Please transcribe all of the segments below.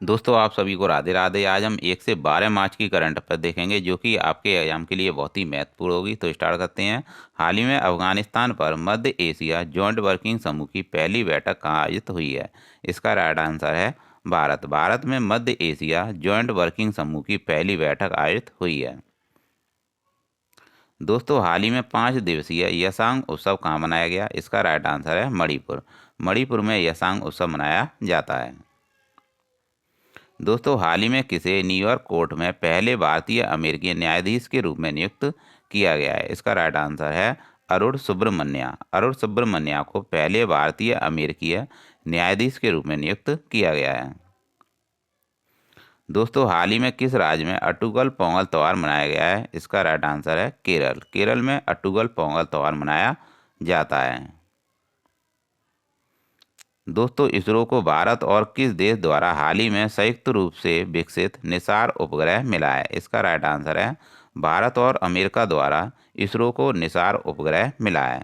दोस्तों आप सभी को राधे राधे। आज हम 1 से 12 मार्च की करंट अफेयर देखेंगे जो कि आपके एग्जाम के लिए बहुत ही महत्वपूर्ण होगी। तो स्टार्ट करते हैं। हाल ही में अफगानिस्तान पर मध्य एशिया जॉइंट वर्किंग समूह की पहली बैठक कहाँ आयोजित हुई है? इसका राइट आंसर है भारत। भारत में मध्य एशिया जॉइंट वर्किंग समूह की पहली बैठक आयोजित हुई है। दोस्तों हाल ही में 5 दिवसीय यसांग उत्सव कहाँ मनाया गया? इसका राइट आंसर है मणिपुर। मणिपुर में यसांग उत्सव मनाया जाता है। दोस्तों हाल ही में किसे न्यूयॉर्क कोर्ट में पहले भारतीय अमेरिकी न्यायाधीश के रूप में नियुक्त किया गया है? इसका राइट आंसर है अरुण सुब्रमण्या। अरुण सुब्रमण्या को पहले भारतीय अमेरिकी न्यायाधीश के रूप में नियुक्त किया गया है। दोस्तों हाल ही में किस राज्य में अट्टूगल पोंगल त्यौहार मनाया गया है? इसका राइट आंसर है केरल। केरल में अट्टूगल पोंगल त्यौहार मनाया जाता है। दोस्तों इसरो को भारत और किस देश द्वारा हाल ही में संयुक्त रूप से विकसित निसार उपग्रह मिला है? इसका राइट आंसर है भारत और अमेरिका द्वारा इसरो को निसार उपग्रह मिला है।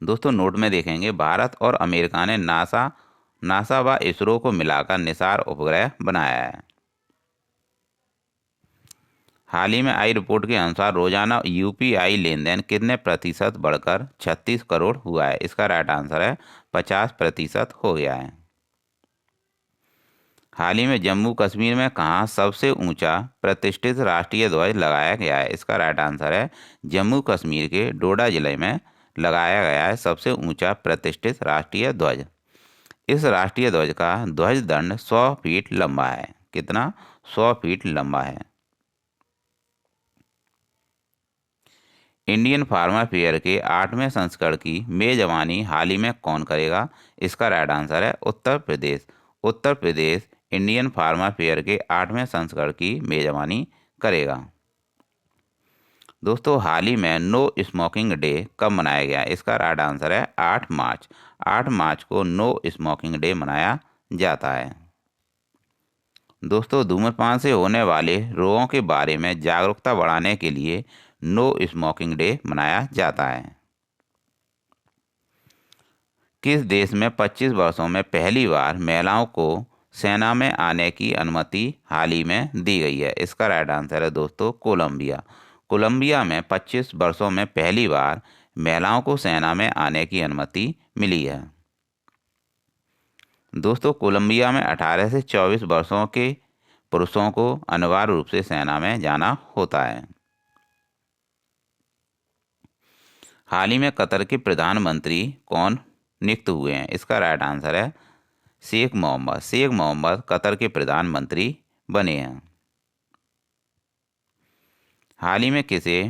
दोस्तों नोट में देखेंगे भारत और अमेरिका ने नासा नासा व इसरो को मिलाकर निसार उपग्रह बनाया है। हाल ही में आई रिपोर्ट के अनुसार रोजाना यूपीआई लेन देन कितने प्रतिशत बढ़कर 36 करोड़ हुआ है? इसका राइट आंसर है 50% हो गया है। हाल ही में जम्मू कश्मीर में कहाँ सबसे ऊंचा प्रतिष्ठित राष्ट्रीय ध्वज लगाया गया है? इसका राइट आंसर है जम्मू कश्मीर के डोडा जिले में लगाया गया है सबसे ऊंचा प्रतिष्ठित राष्ट्रीय ध्वज। इस राष्ट्रीय ध्वज का ध्वज दंड 100 फीट लंबा है। कितना? 100 फीट लंबा है। इंडियन फार्मा फेयर के 8वें संस्करण की मेजबानी हाल ही में कौन करेगा? इसका राइट आंसर है Uttar Pradesh. Uttar Pradesh Indian pharma fair के 8वें संस्करण की मेजबानी करेगा। दोस्तों हाल ही में नो स्मोकिंग डे कब मनाया गया? इसका राइट आंसर है 8 मार्च। 8 मार्च को नो स्मोकिंग डे मनाया जाता है। दोस्तों धूम्रपान से होने वाले रोगों के बारे में जागरूकता बढ़ाने के लिए नो स्मोकिंग डे मनाया जाता है। किस देश में 25 वर्षों में पहली बार महिलाओं को सेना में आने की अनुमति हाल ही में दी गई है? इसका राइट आंसर है दोस्तों कोलंबिया। कोलंबिया में 25 वर्षों में पहली बार महिलाओं को सेना में आने की अनुमति मिली है। दोस्तों कोलंबिया में 18 से 24 वर्षों के पुरुषों को अनिवार्य रूप से सेना में जाना होता है। हाल ही में कतर के प्रधानमंत्री कौन नियुक्त हुए हैं? इसका राइट आंसर है शेख मोहम्मद। शेख मोहम्मद कतर के प्रधानमंत्री बने हैं। हाल ही में किसे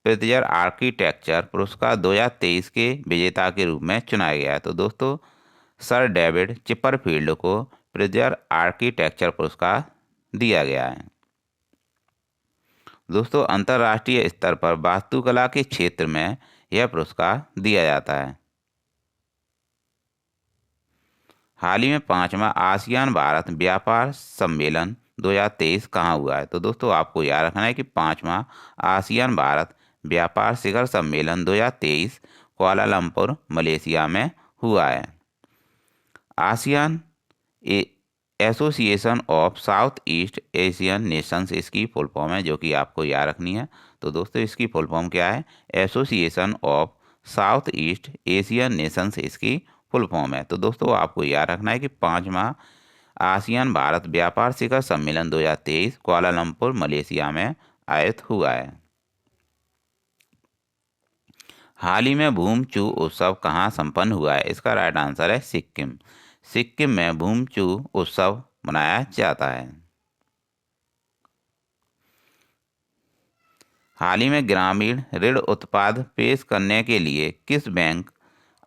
प्रित्जर आर्किटेक्चर पुरस्कार 2023 के विजेता के रूप में चुना गया है? तो दोस्तों सर डेविड चिपरफील्ड को प्रित्जर आर्किटेक्चर पुरस्कार दिया गया है। दोस्तों अंतर्राष्ट्रीय स्तर पर वास्तुकला के क्षेत्र में यह पुरस्कार दिया जाता है। हाल ही में 5वां आसियान भारत व्यापार सम्मेलन 2023 कहाँ हुआ है? तो दोस्तों आपको याद रखना है कि 5वां आसियान भारत व्यापार शिखर सम्मेलन 2023 कुआलालंपुर मलेशिया में हुआ है। ASEAN association of south east Asian Nations इसकी फुल फॉर्म है जो कि आपको याद रखनी है। तो दोस्तों इसकी फुल फॉर्म क्या है? Association of south east Asian Nations इसकी फुल फॉर्म है। तो दोस्तों आपको याद रखना है कि 5वां आसियान भारत व्यापार शिखर सम्मेलन 2023 कुआलालंपुर मलेशिया में आयोजित हुआ है। हाल ही में भूमचू उत्सव कहाँ संपन्न हुआ है? इसका राइट आंसर है सिक्किम। सिक्किम में भूमचू उत्सव मनाया जाता है। हाल ही में ग्रामीण ऋण उत्पाद पेश करने के लिए किस बैंक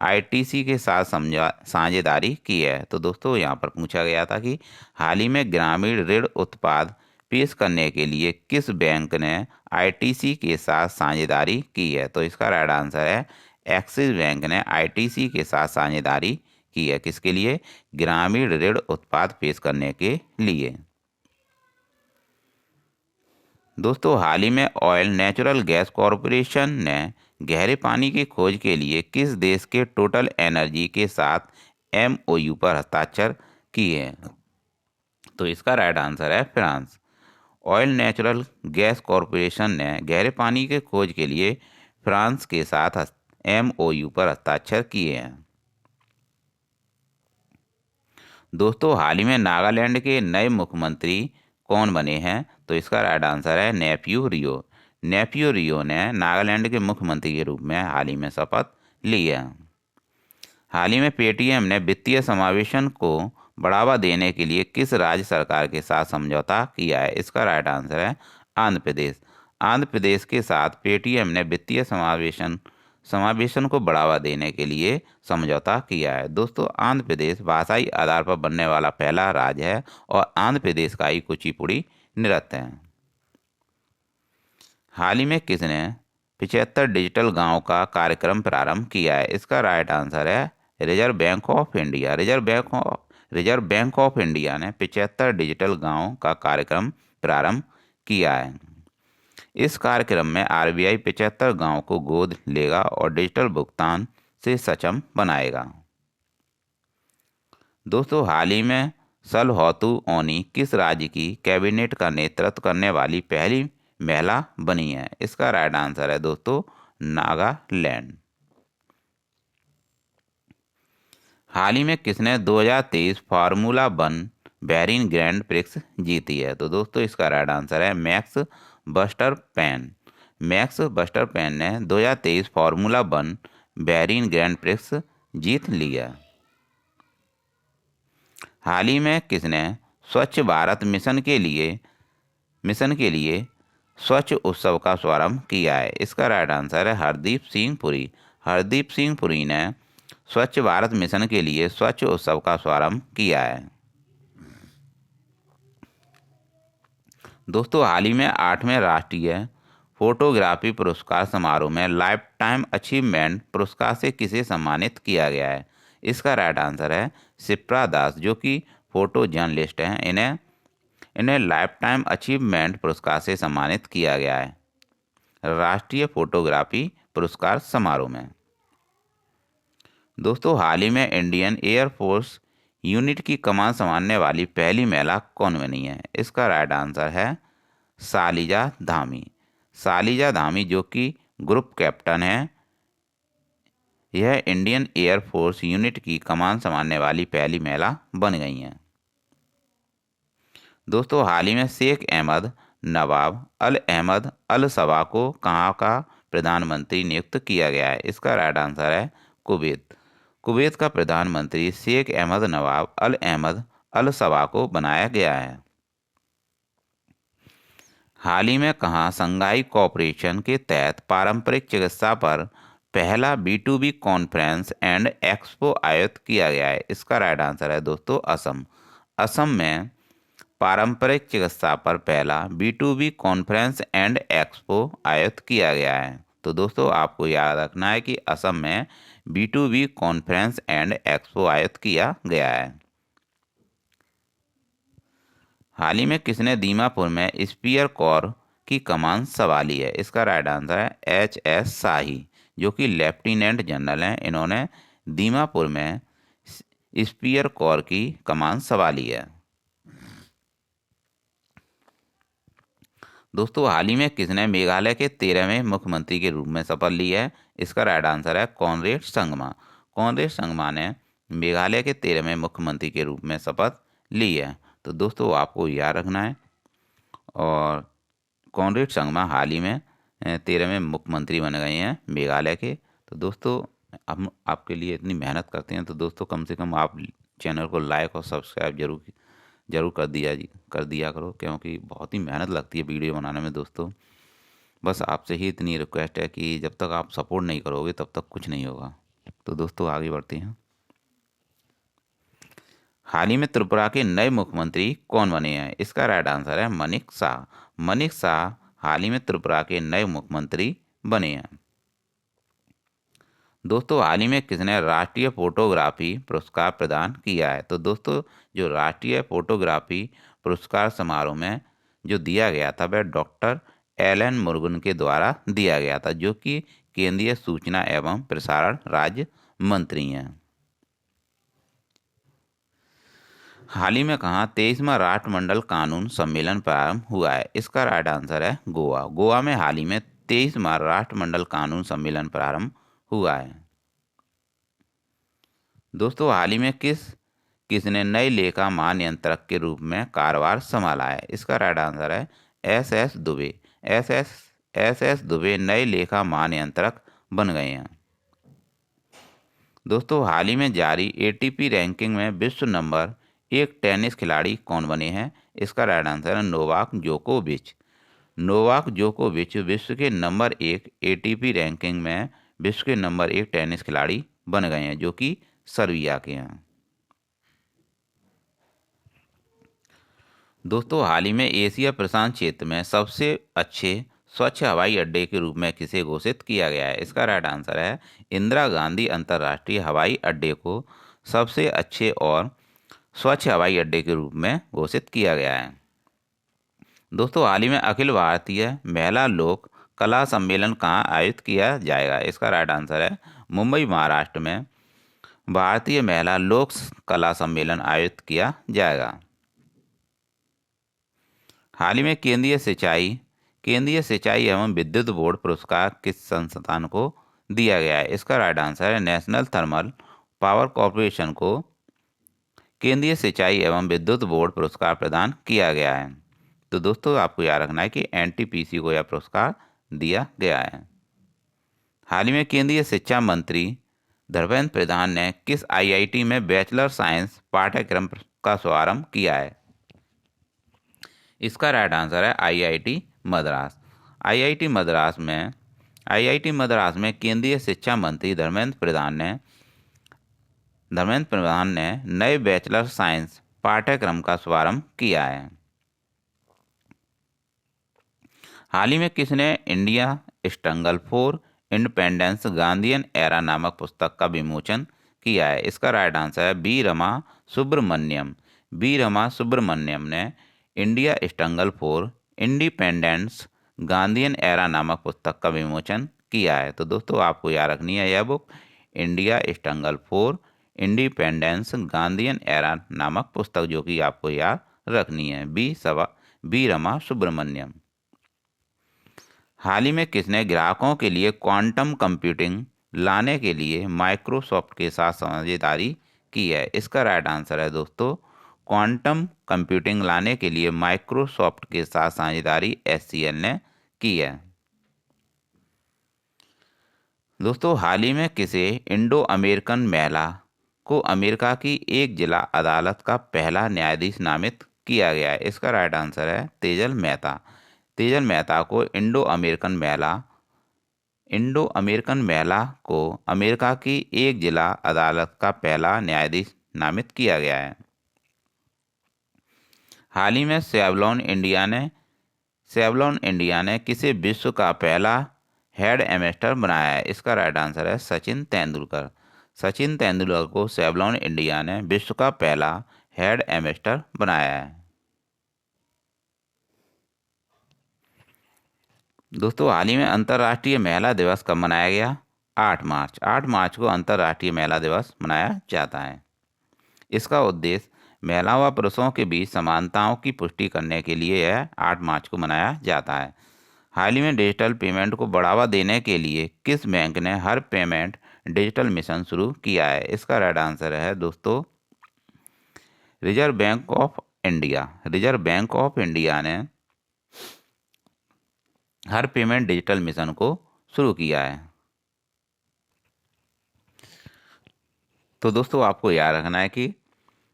आईटीसी के साथ साझेदारी की है? तो दोस्तों यहाँ पर पूछा गया था कि हाल ही में ग्रामीण ऋण उत्पाद पेश करने के लिए किस बैंक ने आईटीसी के साथ साझेदारी की है? तो इसका राइट आंसर है एक्सिस बैंक ने आईटीसी के साथ साझेदारी की है। किसके लिए? ग्रामीण ऋण उत्पाद पेश करने के लिए। दोस्तों हाल ही में ऑयल नेचुरल गैस कॉरपोरेशन ने गहरे पानी की खोज के लिए किस देश के टोटल एनर्जी के साथ एमओयू पर हस्ताक्षर किए हैं? तो इसका राइट आंसर है France. Oil natural gas corporation ने गहरे पानी के खोज के लिए फ्रांस के साथ MOU पर हस्ताक्षर किए हैं। दोस्तों हाल ही में नागालैंड के नए मुख्यमंत्री कौन बने हैं? तो इसका राइट आंसर है नेफ्यू रियो। नेफ्यू रियो ने नागालैंड के मुख्यमंत्री के रूप में हाल ही में शपथ ली है। हाल ही में पेटीएम ने वित्तीय समावेशन को बढ़ावा देने के लिए किस राज्य सरकार के साथ समझौता किया है? इसका राइट आंसर है आंध्र प्रदेश। आंध्र प्रदेश के साथ पेटीएम ने वित्तीय समावेशन को बढ़ावा देने के लिए समझौता किया है। दोस्तों आंध्र प्रदेश भाषाई आधार पर बनने वाला पहला राज्य है और आंध्र प्रदेश का ही कुचिपुड़ी नृत्य है। हाल ही में किसने 75 डिजिटल गांव का कार्यक्रम प्रारंभ किया है? इसका राइट आंसर है reserve bank of India. Reserve bank of India ने 75 डिजिटल गांव का कार्यक्रम प्रारंभ किया है। इस कार्यक्रम में RBI 75 गांव को गोद लेगा और डिजिटल भुगतान से सक्षम बनाएगा। दोस्तों हाल ही में सलहौतु ओनी किस राज्य की कैबिनेट का नेतृत्व करने वाली पहली महिला बनी है? इसका राइट आंसर है दोस्तों नागालैंड। हाल ही में किसने 2023 फार्मूला 1 बहरीन ग्रैंड प्रिक्स जीती है? तो दोस्तों इसका राइट आंसर है मैक्स वर्स्टैपेन। मैक्स वर्स्टैपेन ने 2023 फार्मूला 1 बहरीन ग्रैंड प्रिक्स जीत लिया। हाल ही में किसने स्वच्छ भारत मिशन के लिए स्वच्छ उत्सव का शुभारंभ किया है? इसका राइट आंसर है हरदीप सिंह पुरी। हरदीप सिंह पुरी ने स्वच्छ भारत मिशन के लिए स्वच्छ उत्सव का शुभारंभ किया है। दोस्तों हाल ही में 8वें राष्ट्रीय फोटोग्राफी पुरस्कार समारोह में लाइफ टाइम अचीवमेंट पुरस्कार से किसे सम्मानित किया गया है? इसका राइट आंसर है शिप्रा दास, जो कि फोटो जर्नलिस्ट हैं। इन्हें लाइफ टाइम अचीवमेंट पुरस्कार से सम्मानित किया गया है राष्ट्रीय फोटोग्राफी पुरस्कार समारोह में। दोस्तों हाल ही में इंडियन एयरफोर्स यूनिट की कमान संभालने वाली पहली महिला कौन बनी है? इसका राइट आंसर है शालिजा धामी। शालिजा धामी जो कि ग्रुप कैप्टन है, यह इंडियन एयरफोर्स यूनिट की कमान संभालने वाली पहली महिला बन गई हैं। दोस्तों हाल ही में शेख अहमद नवाब अल अहमद अल सबा को कहाँ का प्रधानमंत्री नियुक्त किया गया है? इसका राइट आंसर है कुवैत। कुवैत का प्रधानमंत्री शेख अहमद नवाब अल अहमद अल सबा को बनाया गया है। हाल ही में कहाँ संघाई कोऑपरेशन के तहत पारंपरिक चिकित्सा पर पहला B2B कॉन्फ्रेंस एंड एक्सपो आयोजित किया गया है? इसका राइट आंसर है दोस्तों असम। असम में पारंपरिक चिकित्सा पर पहला B2B कॉन्फ्रेंस एंड एक्सपो आयोजित किया गया है। तो दोस्तों आपको याद रखना है कि असम में B2B कॉन्फ्रेंस एंड एक्सपो आयोजित किया गया है। हाल ही में किसने दीमापुर में स्पीयर कोर की कमान संभाली है? इसका राइट आंसर है HS शाही, जो कि लेफ्टिनेंट जनरल हैं। इन्होंने दीमापुर में स्पीयर कोर की कमान संभाली है। दोस्तों हाल ही में किसने मेघालय के 13वें मुख्यमंत्री के रूप में शपथ ली है? इसका राइट आंसर है कॉनरेड संगमा। कॉनरेड संगमा ने मेघालय के 13वें मुख्यमंत्री के रूप में शपथ ली है। तो दोस्तों आपको याद रखना है। और कॉनरेड संगमा हाल ही में 13वें मुख्यमंत्री बन गए हैं मेघालय के। तो दोस्तों हम आपके लिए इतनी मेहनत करते हैं, तो दोस्तों कम से कम आप चैनल को लाइक और सब्सक्राइब जरूर कर दिया करो, क्योंकि बहुत ही मेहनत लगती है वीडियो बनाने में। दोस्तों बस आपसे ही इतनी रिक्वेस्ट है कि जब तक आप सपोर्ट नहीं करोगे तब तक कुछ नहीं होगा। तो दोस्तों आगे बढ़ते हैं। हाल ही में त्रिपुरा के नए मुख्यमंत्री कौन बने हैं? इसका राइट आंसर है मनिक शाह। मनिक शाह हाल ही में त्रिपुरा के नए मुख्यमंत्री बने हैं। दोस्तों हाल ही में किसने राष्ट्रीय फोटोग्राफी पुरस्कार प्रदान किया है? तो दोस्तों जो राष्ट्रीय फोटोग्राफी पुरस्कार समारोह में जो दिया गया था वह डॉक्टर एलन मुरुगन के द्वारा दिया गया था, जो कि केंद्रीय सूचना एवं प्रसारण राज्य मंत्री हैं। हाल ही में कहाँ 23वां राष्ट्रमंडल कानून सम्मेलन प्रारंभ हुआ है? इसका राइट आंसर है गोवा। गोवा में हाल ही में 23वां राष्ट्रमंडल कानून सम्मेलन प्रारंभ हुआ है। दोस्तों हाल ही में किसने नए लेखा महानियंत्रक के रूप में कार्यभार संभाला है? इसका राइट आंसर है एस दुबे। एस दुबे नए लेखा महानियंत्रक बन गए हैं। दोस्तों हाल ही में जारी एटीपी रैंकिंग में विश्व नंबर 1 टेनिस खिलाड़ी कौन बने हैं? इसका राइट आंसर है नोवाक जोकोविच। नोवाक जोकोविच विश्व के नंबर 1 एटीपी रैंकिंग में विश्व के नंबर 1 टेनिस खिलाड़ी बन गए हैं, जो कि सर्बिया के हैं। दोस्तों हाल ही में एशिया प्रशांत क्षेत्र में सबसे अच्छे स्वच्छ हवाई अड्डे के रूप में किसे घोषित किया गया है? इसका राइट आंसर है इंदिरा गांधी अंतर्राष्ट्रीय हवाई अड्डे को सबसे अच्छे और स्वच्छ हवाई अड्डे के रूप में घोषित किया गया है। दोस्तों हाल ही में अखिल भारतीय महिला लोक कला सम्मेलन कहाँ आयोजित किया जाएगा? इसका राइट आंसर है मुंबई महाराष्ट्र में भारतीय महिला लोक कला सम्मेलन आयोजित किया जाएगा। हाल ही में केंद्रीय सिंचाई एवं विद्युत बोर्ड पुरस्कार किस संस्थान को दिया गया है? इसका राइट आंसर है नेशनल थर्मल पावर कॉरपोरेशन को केंद्रीय सिंचाई एवं विद्युत बोर्ड पुरस्कार प्रदान किया गया है। तो दोस्तों आपको याद रखना है कि एनटीपीसी को यह पुरस्कार दिया गया है। हाल ही में केंद्रीय शिक्षा मंत्री धर्मेंद्र प्रधान ने किस आईआईटी में बैचलर साइंस पाठ्यक्रम का शुभारंभ किया है? इसका राइट आंसर है आईआईटी मद्रास। आईआईटी मद्रास में केंद्रीय शिक्षा मंत्री धर्मेंद्र प्रधान ने नए बैचलर साइंस पाठ्यक्रम का शुभारंभ किया है। हाल ही में किसने India struggle for independence Gandhian era नामक पुस्तक का विमोचन किया है? इसका राइट आंसर है बी रमा सुब्रमण्यम ने India struggle for independence Gandhian era नामक पुस्तक का विमोचन किया है। तो दोस्तों आपको याद रखनी है यह book India struggle for independence Gandhian era नामक पुस्तक, जो कि आपको याद रखनी है बी रमा सुब्रमण्यम। हाल ही में किसने ग्राहकों के लिए क्वांटम कंप्यूटिंग लाने के लिए माइक्रोसॉफ्ट के साथ साझेदारी की है? इसका राइट आंसर है दोस्तों क्वांटम कंप्यूटिंग लाने के लिए माइक्रोसॉफ्ट के साथ साझेदारी HCL ने की है। दोस्तों हाल ही में किसे इंडो अमेरिकन महिला को अमेरिका की एक जिला अदालत का पहला न्यायाधीश नामित किया गया है? इसका राइट आंसर है तेजल मेहता को इंडो अमेरिकन महिला को अमेरिका की एक जिला अदालत का पहला न्यायाधीश नामित किया गया है। हाल ही में सेवलॉन इंडिया ने किसे विश्व का पहला हेड एम्बेसडर बनाया है? इसका राइट आंसर है सचिन तेंदुलकर को सेवलॉन इंडिया ने विश्व का पहला हेड एम्बेसडर बनाया है। दोस्तों हाल ही में अंतर्राष्ट्रीय महिला दिवस कब मनाया गया? 8 मार्च को अंतर्राष्ट्रीय महिला दिवस मनाया जाता है। इसका उद्देश्य महिलाओं व पुरुषों के बीच समानताओं की पुष्टि करने के लिए यह 8 मार्च को मनाया जाता है। हाल ही में डिजिटल पेमेंट को बढ़ावा देने के लिए किस बैंक ने हर पेमेंट डिजिटल मिशन शुरू किया है? इसका राइट आंसर है दोस्तों रिजर्व बैंक ऑफ इंडिया ने हर पेमेंट डिजिटल मिशन को शुरू किया है। तो दोस्तों आपको याद रखना है कि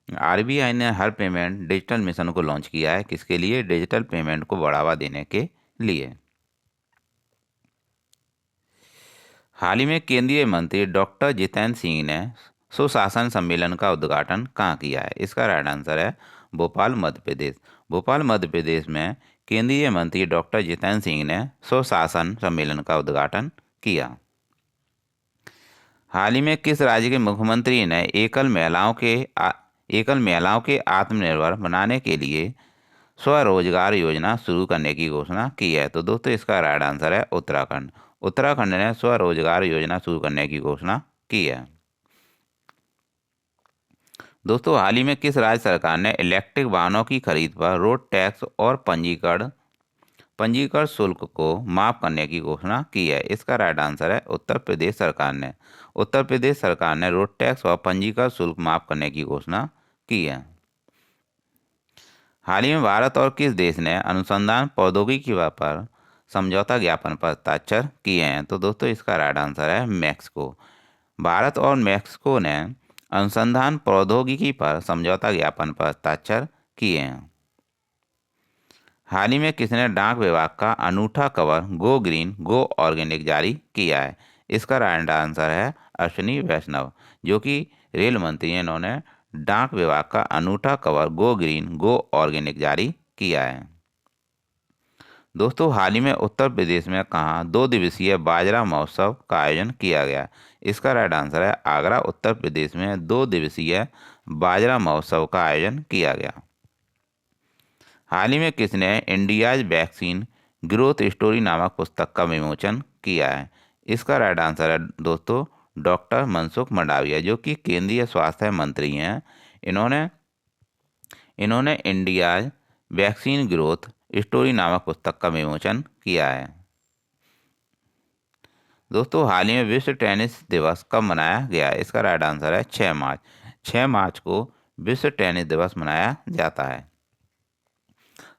आरबीआई ने हर पेमेंट डिजिटल मिशन को लॉन्च किया है। किसके लिए? डिजिटल पेमेंट को बढ़ावा देने के लिए। हाल ही में केंद्रीय मंत्री डॉक्टर जितेंद्र सिंह ने सुशासन सम्मेलन का उद्घाटन कहाँ किया है? इसका राइट आंसर है भोपाल मध्य प्रदेश में केंद्रीय मंत्री डॉक्टर जितेंद्र सिंह ने सुशासन सम्मेलन का उद्घाटन किया। हाल ही में किस राज्य के मुख्यमंत्री ने एकल महिलाओं के आत्मनिर्भर बनाने के लिए स्वरोजगार योजना शुरू करने की घोषणा की है? तो दोस्तों इसका राइट आंसर है उत्तराखंड ने स्वरोजगार योजना शुरू करने की घोषणा की है। दोस्तों हाल ही में किस राज्य सरकार ने इलेक्ट्रिक वाहनों की खरीद पर रोड टैक्स और पंजीकरण पंजीकरण शुल्क को माफ करने की घोषणा की है? इसका राइट आंसर है उत्तर प्रदेश सरकार ने। उत्तर प्रदेश सरकार ने रोड टैक्स और पंजीकरण शुल्क माफ करने की घोषणा की है। हाल ही में भारत और किस देश ने अनुसंधान प्रौद्योगिकी पर समझौता ज्ञापन पर हस्ताक्षर किए हैं? तो दोस्तों इसका राइट आंसर है मैक्सिको। भारत और मैक्सिको ने अनुसंधान प्रौद्योगिकी पर समझौता ज्ञापन पर हस्ताक्षर किए हैं। हाल ही में किसने डाक विभाग का अनूठा कवर गो ग्रीन गो ऑर्गेनिक जारी किया है? इसका राइट आंसर है अश्विनी वैष्णव, जो कि रेल मंत्री हैं। इन्होंने डाक विभाग का अनूठा कवर गो ग्रीन गो ऑर्गेनिक जारी किया है। दोस्तों हाल ही में उत्तर प्रदेश में कहाँ 2 दिवसीय बाजरा महोत्सव का आयोजन किया गया? इसका राइट आंसर है आगरा, उत्तर प्रदेश में 2 दिवसीय बाजरा महोत्सव का आयोजन किया गया। हाल ही में किसने इंडियाज वैक्सीन ग्रोथ स्टोरी नामक पुस्तक का विमोचन किया है? इसका राइट आंसर है दोस्तों डॉक्टर मनसुख मंडाविया, जो कि केंद्रीय स्वास्थ्य मंत्री हैं। इन्होंने इन्होंने इंडियाज वैक्सीन ग्रोथ स्टोरी नामक पुस्तक का विमोचन किया है। दोस्तों हाल ही में विश्व टेनिस दिवस कब मनाया गया? इसका राइट आंसर है 6 मार्च। 6 मार्च को विश्व टेनिस दिवस मनाया जाता है।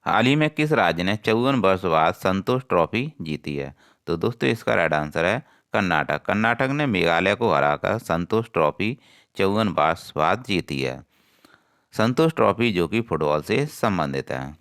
हाल ही में किस राज्य ने 54 वर्ष बाद संतोष ट्रॉफी जीती है? तो दोस्तों इसका राइट आंसर है कर्नाटक। कर्नाटक ने मेघालय को हराकर संतोष ट्रॉफी 54 वर्ष बाद जीती है। संतोष ट्रॉफी जो कि फुटबॉल से संबंधित है।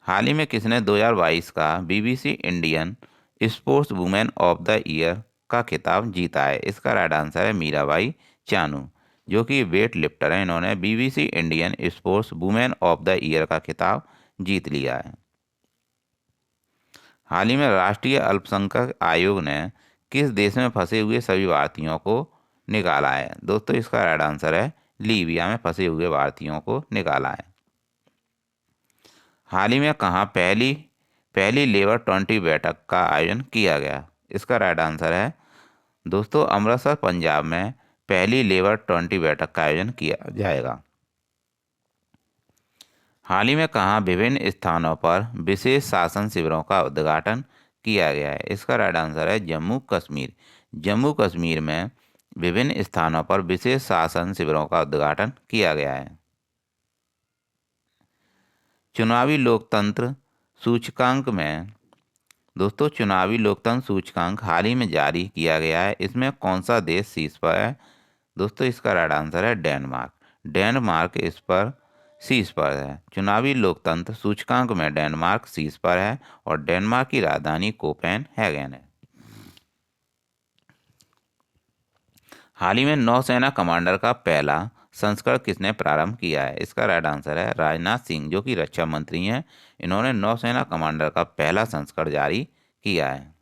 हाल ही में किसने 2022 का BBC Indian sports women of the year का खिताब जीता है? इसका राइट आंसर है मीराबाई चानू, जो कि वेट लिफ्टर हैं। इन्होंने BBC Indian sports women of the year का खिताब जीत लिया है। हाल ही में राष्ट्रीय अल्पसंख्यक आयोग ने किस देश में फंसे हुए सभी भारतीयों को निकाला है? दोस्तों इसका राइट आंसर है लीबिया में फंसे हुए भारतीयों को निकाला है। हाल ही में कहाँ पहली पहली लेबर 20 बैठक का आयोजन किया गया? इसका राइट आंसर है दोस्तों अमृतसर, पंजाब में पहली लेबर 20 बैठक का आयोजन किया जाएगा। हाल ही में कहाँ विभिन्न स्थानों पर विशेष शासन शिविरों का उद्घाटन किया गया है? इसका राइट आंसर है जम्मू कश्मीर। जम्मू कश्मीर में विभिन्न स्थानों पर विशेष शासन शिविरों का उद्घाटन किया गया है। चुनावी लोकतंत्र सूचकांक में दोस्तों चुनावी लोकतंत्र सूचकांक हाल ही में जारी किया गया है। इसमें कौन सा देश शीर्ष पर है? दोस्तों इसका राइट आंसर है डेनमार्क। डेनमार्क इस पर शीर्ष पर है। चुनावी लोकतंत्र सूचकांक में डेनमार्क शीर्ष पर है और डेनमार्क की राजधानी कोपेनहेगन है। हाल ही में नौसेना कमांडर का पहला संस्करण किसने प्रारंभ किया है? इसका राइट आंसर है राजनाथ सिंह, जो कि रक्षा मंत्री हैं। इन्होंने नौसेना कमांडर का पहला संस्करण जारी किया है।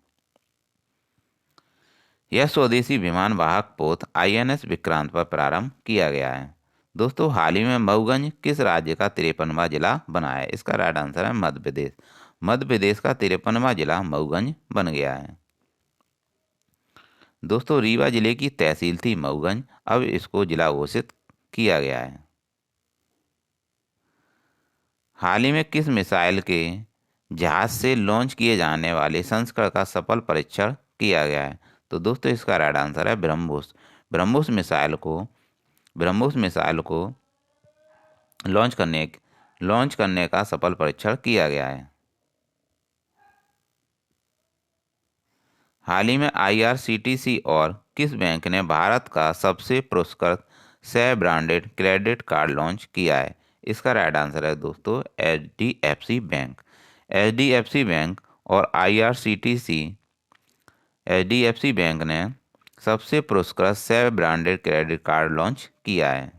यह स्वदेशी विमान वाहक पोत आईएनएस विक्रांत पर प्रारंभ किया गया है। दोस्तों हाल ही में मऊगंज किस राज्य का 53वां जिला बना है? इसका राइट आंसर है मध्य प्रदेश। मध्य प्रदेश का 53वां जिला मऊगंज बन गया है। दोस्तों रीवा जिले की तहसील थी मऊगंज, अब इसको जिला घोषित किया गया है। हाल ही में किस मिसाइल के जहाज से लॉन्च किए जाने वाले संस्करण का सफल परीक्षण किया गया है? तो दोस्तों इसका राइट आंसर है ब्रह्मोस। ब्रह्मोस मिसाइल को लॉन्च करने का सफल परीक्षण किया गया है। हाल ही में आईआरसीटीसी और किस बैंक ने भारत का सबसे पुरस्कृत सह ब्रांडेड क्रेडिट कार्ड लॉन्च किया है? इसका राइट आंसर है दोस्तों एचडीएफसी बैंक। एचडीएफसी बैंक और एचडीएफसी बैंक ने सबसे पुरस्कृत सह ब्रांडेड क्रेडिट कार्ड लॉन्च किया है।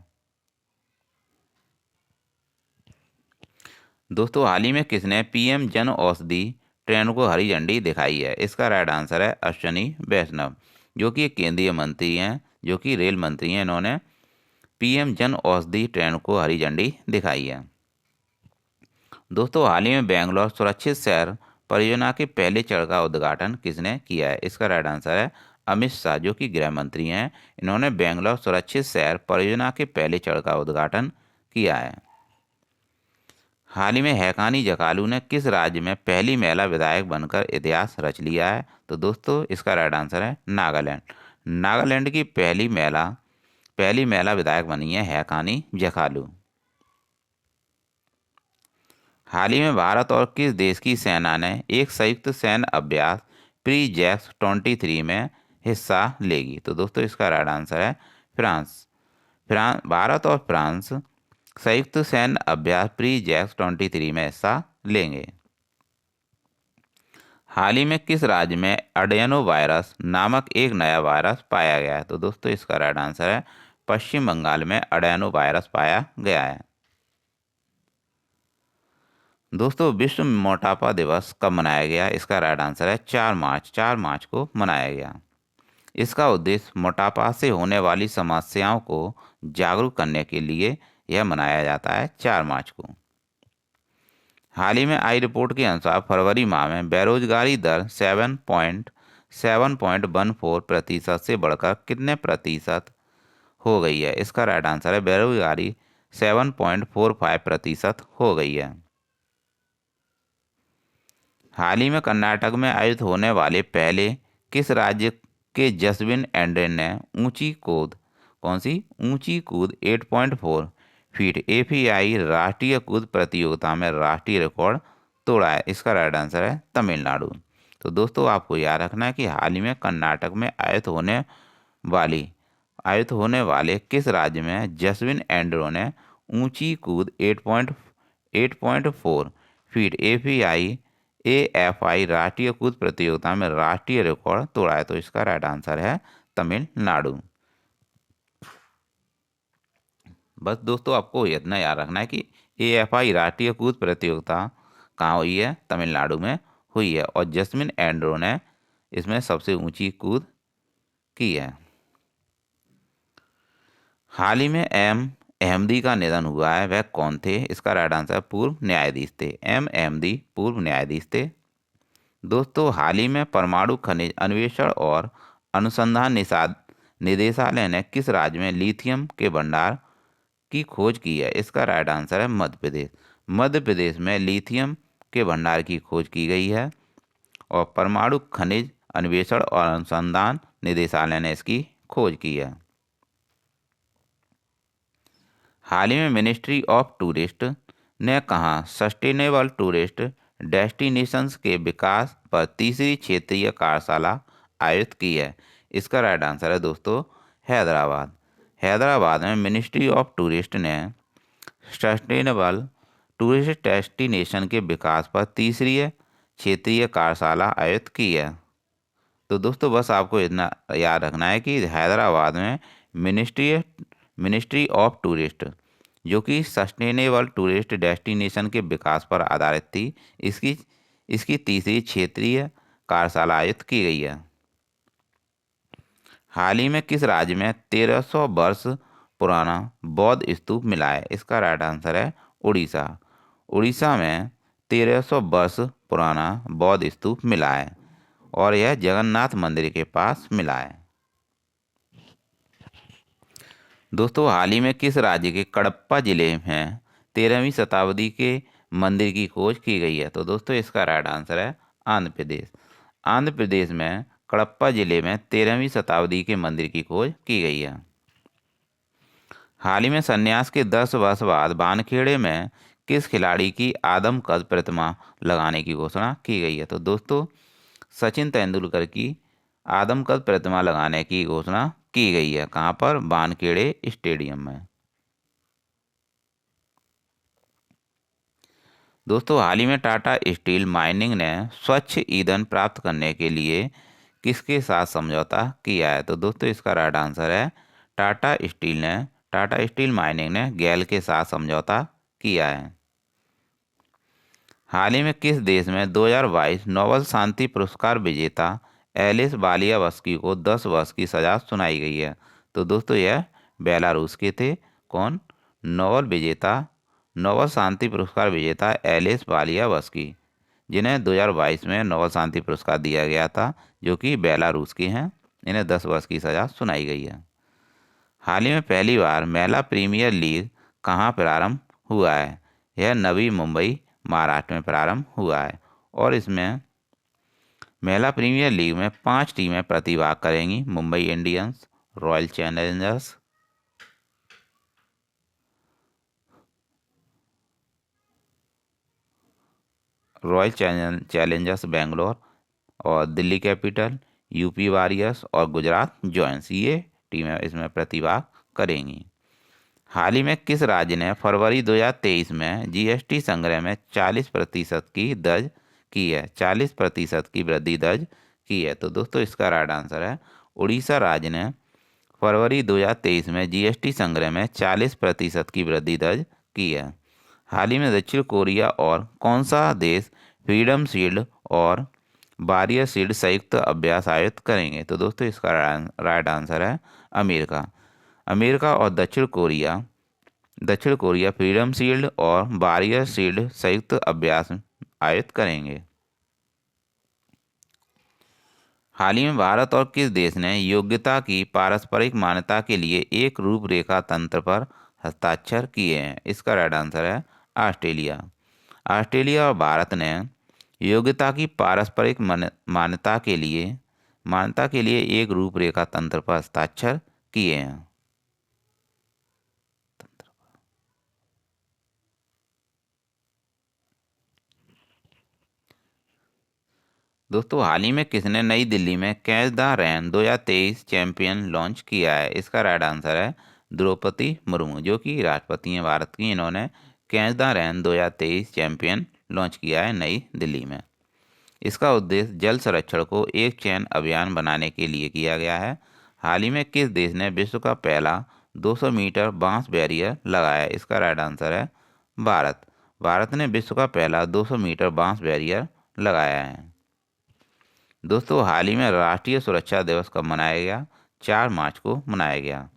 दोस्तों हाल ही में किसने पीएम जन औषधि ट्रेन को हरी झंडी दिखाई है? इसका राइट आंसर है अश्विनी वैष्णव, जो कि एक केंद्रीय मंत्री हैं, जो कि रेल मंत्री हैं। इन्होंने पीएम जन औषधि ट्रेन को हरी झंडी दिखाई है। दोस्तों हाल ही में बेंगलोर सुरक्षित शहर परियोजना के पहले चरण का उद्घाटन किसने किया है? इसका राइट आंसर है अमित शाह जो कि गृह मंत्री हैं, इन्होंने बेंगलोर सुरक्षित शहर परियोजना के पहले चरण का उद्घाटन किया है। हाल ही में हैकानी जकालू ने किस राज्य में पहली महिला विधायक बनकर इतिहास रच लिया है? तो दोस्तों इसका राइट आंसर है नागालैंड। नागालैंड की पहली महिला विधायक बनी है हैकानी जकालू। हाल ही में भारत और किस देश की सेना ने एक संयुक्त सैन्य अभ्यास प्री-जैक्स-23 में हिस्सा लेगी? तो दोस्तों इसका राइट आंसर है फ्रांस। भारत और फ्रांस संयुक्त सैन्य अभ्यास प्री-जैक्स-23 में हिस्सा लेंगे। हाल ही में किस राज्य में अडेनो वायरस नामक एक नया वायरस पाया गया है? तो दोस्तों इसका राइट आंसर है पश्चिम बंगाल में अडेनो वायरस पाया गया है। दोस्तों विश्व मोटापा दिवस कब मनाया गया? इसका राइट आंसर है 4 मार्च को मनाया गया। इसका उद्देश्य मोटापा से होने वाली समस्याओं को जागरूक करने के लिए यह मनाया जाता है 4 मार्च को। हाल ही में आई रिपोर्ट के अनुसार फरवरी माह में बेरोजगारी दर 7.14% से बढ़कर कितने प्रतिशत हो गई है? इसका राइट आंसर है बेरोजगारी 7.45% हो गई है। हाल ही में कर्नाटक में आयोजित होने वाले पहले किस राज्य के जसविन एंड्रेन ने ऊंची कूद 8.4 फीट एपीआई राष्ट्रीय कूद प्रतियोगिता में राष्ट्रीय रिकॉर्ड तोड़ा है? इसका राइट आंसर है तमिलनाडु। तो दोस्तों आपको याद रखना है कि हाल ही में कर्नाटक में आयोजित होने वाले किस राज्य में जसविन एंड्रो ने ऊंची कूद 8.4 फीट एएफआई राष्ट्रीय कूद प्रतियोगिता में राष्ट्रीय रिकॉर्ड तोड़ा है? तो इसका राइट आंसर है तमिलनाडु। बस दोस्तों आपको इतना याद रखना है कि एएफआई राष्ट्रीय कूद प्रतियोगिता कहाँ हुई है? तमिलनाडु में हुई है और जस्मिन एंड्रो ने इसमें सबसे ऊंची कूद की है। हाल ही में एम अहमदी का निधन हुआ है, वह कौन थे? इसका राइट आंसर पूर्व न्यायाधीश थे। एम अहमदी पूर्व न्यायाधीश थे। दोस्तों हाल ही में परमाणु खनिज अन्वेषण और अनुसंधान निदेशालय ने किस राज्य में लिथियम के भंडार की खोज की है? इसका राइट आंसर है मध्य प्रदेश। मध्य प्रदेश में लिथियम के भंडार की खोज की गई है और परमाणु खनिज अन्वेषण और अनुसंधान निदेशालय ने इसकी खोज की है। हाल ही में मिनिस्ट्री ऑफ टूरिस्ट ने कहा सस्टेनेबल टूरिस्ट डेस्टिनेशंस के विकास पर तीसरी क्षेत्रीय कार्यशाला आयोजित की है? इसका राइट आंसर है दोस्तों हैदराबाद। हैदराबाद में मिनिस्ट्री ऑफ टूरिस्ट ने सस्टेनेबल टूरिस्ट डेस्टिनेशन के विकास पर तीसरी क्षेत्रीय कार्यशाला आयोजित की है। तो दोस्तों बस आपको इतना याद रखना है कि हैदराबाद में मिनिस्ट्री ऑफ टूरिस्ट जो कि सस्टेनेबल टूरिस्ट डेस्टिनेशन के विकास पर आधारित थी, इसकी तीसरी क्षेत्रीय कार्यशाला आयोजित की गई है। हाल ही में किस राज्य में 1300 वर्ष पुराना बौद्ध स्तूप मिला है? इसका राइट आंसर है उड़ीसा। उड़ीसा में 1300 वर्ष पुराना बौद्ध स्तूप मिला है और यह जगन्नाथ मंदिर के पास मिला है। दोस्तों हाल ही में किस राज्य के कडप्पा जिले में 13वीं शताब्दी के मंदिर की खोज की गई है? तो दोस्तों इसका राइट आंसर है आंध्र प्रदेश। आंध्र प्रदेश में कडप्पा जिले में 13वीं शताब्दी के मंदिर की खोज की गई है। हाल ही में संन्यास के 10 वर्ष बाद वानखेड़े में किस खिलाड़ी की आदमकद प्रतिमा लगाने की घोषणा की गई है? तो दोस्तों सचिन तेंदुलकर की आदमकद प्रतिमा लगाने की घोषणा की गई है। कहाँ पर? वानखेड़े स्टेडियम में। दोस्तों हाल ही में टाटा स्टील माइनिंग ने स्वच्छ ईंधन प्राप्त करने के लिए किसके साथ समझौता किया है? तो दोस्तों इसका राइट आंसर है टाटा स्टील माइनिंग ने गैल के साथ समझौता किया है। हाल ही में किस देश में 2022 नोबेल शांति पुरस्कार विजेता एलिस बालियावस्की को 10 वर्ष की सजा सुनाई गई है? तो दोस्तों यह बेलारूस के थे। कौन? नोबेल शांति पुरस्कार विजेता एलिस बालियावस्की, जिन्हें 2022 में नोबेल शांति पुरस्कार दिया गया था, जो कि बेलारूस के हैं इन्हें 10 वर्ष की सजा सुनाई गई है। हाल ही में पहली बार महिला प्रीमियर लीग कहाँ प्रारंभ हुआ है? यह नवी मुंबई, महाराष्ट्र में प्रारंभ हुआ है। और इसमें महिला प्रीमियर लीग में 5 टीमें प्रतिभाग करेंगी। Mumbai Indians, royal Challengers, Challengers Bangalore और दिल्ली कैपिटल, यूपी वॉरियर्स और गुजरात जॉयंट्स, ये टीमें इसमें प्रतिभाग करेंगी। हाल ही में किस राज्य ने फरवरी 2023 में जीएसटी संग्रह में 40% की दर्ज की है? 40% की वृद्धि दर्ज की है। तो दोस्तों इसका राइट आंसर है उड़ीसा राज्य ने फरवरी 2023 में जीएसटी संग्रह में 40% की वृद्धि दर्ज की है। हाल ही में दक्षिण कोरिया और कौन सा देश फ्रीडम शील्ड और वॉरियर शील्ड संयुक्त अभ्यास आयोजित करेंगे? तो दोस्तों इसका राइट आंसर है अमेरिका। अमेरिका और दक्षिण कोरिया फ्रीडम शील्ड और वॉरियर शील्ड संयुक्त अभ्यास आयोजित करेंगे। हाल ही में भारत और किस देश ने योग्यता की पारस्परिक मान्यता के लिए एक रूपरेखा तंत्र पर हस्ताक्षर किए हैं? इसका राइट आंसर है ऑस्ट्रेलिया। ऑस्ट्रेलिया और भारत ने योग्यता की पारस्परिक मान्यता के लिए एक रूपरेखा तंत्र पर हस्ताक्षर किए हैं। दोस्तों हाल ही में किसने नई दिल्ली में catch the rain 2023 champion launch किया है? इसका राइट आंसर है द्रौपदी मुर्मू, जो कि राष्ट्रपति हैं भारत की। इन्होंने catch the rain 2023 champion launch किया है नई दिल्ली में। इसका उद्देश्य जल संरक्षण को एक चैन अभियान बनाने के लिए किया गया है। हाल ही में किस देश ने विश्व का पहला 200 मीटर बांस बैरियर लगाया है? इसका राइट आंसर है भारत। भारत ने विश्व का पहला 200 मीटर बांस बैरियर लगाया है। दोस्तों हाल ही में राष्ट्रीय सुरक्षा दिवस कब मनाया गया? 4 मार्च को मनाया गया।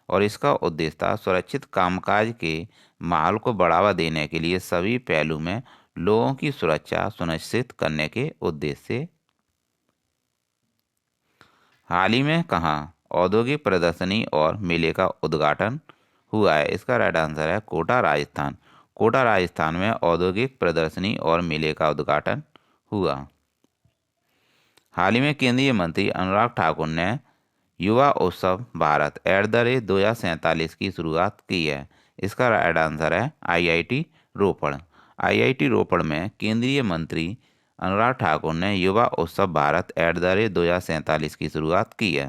और इसका उद्देश्य था सुरक्षित कामकाज के माहौल को बढ़ावा देने के लिए सभी पहलू में लोगों की सुरक्षा सुनिश्चित करने के उद्देश्य से। हाल ही में कहाँ औद्योगिक प्रदर्शनी और मेले का उद्घाटन हुआ है? इसका राइट आंसर है कोटा राजस्थान। कोटा राजस्थान में औद्योगिक प्रदर्शनी और मेले का उद्घाटन हुआ। हाल ही में केंद्रीय मंत्री अनुराग ठाकुर ने युवा उत्सव भारत @ 2047 की शुरुआत की है। इसका राइट आंसर है आईआईटी रोपड़। आईआईटी रोपड़ में केंद्रीय मंत्री अनुराग ठाकुर ने युवा उत्सव भारत @ 2047 की शुरुआत की है।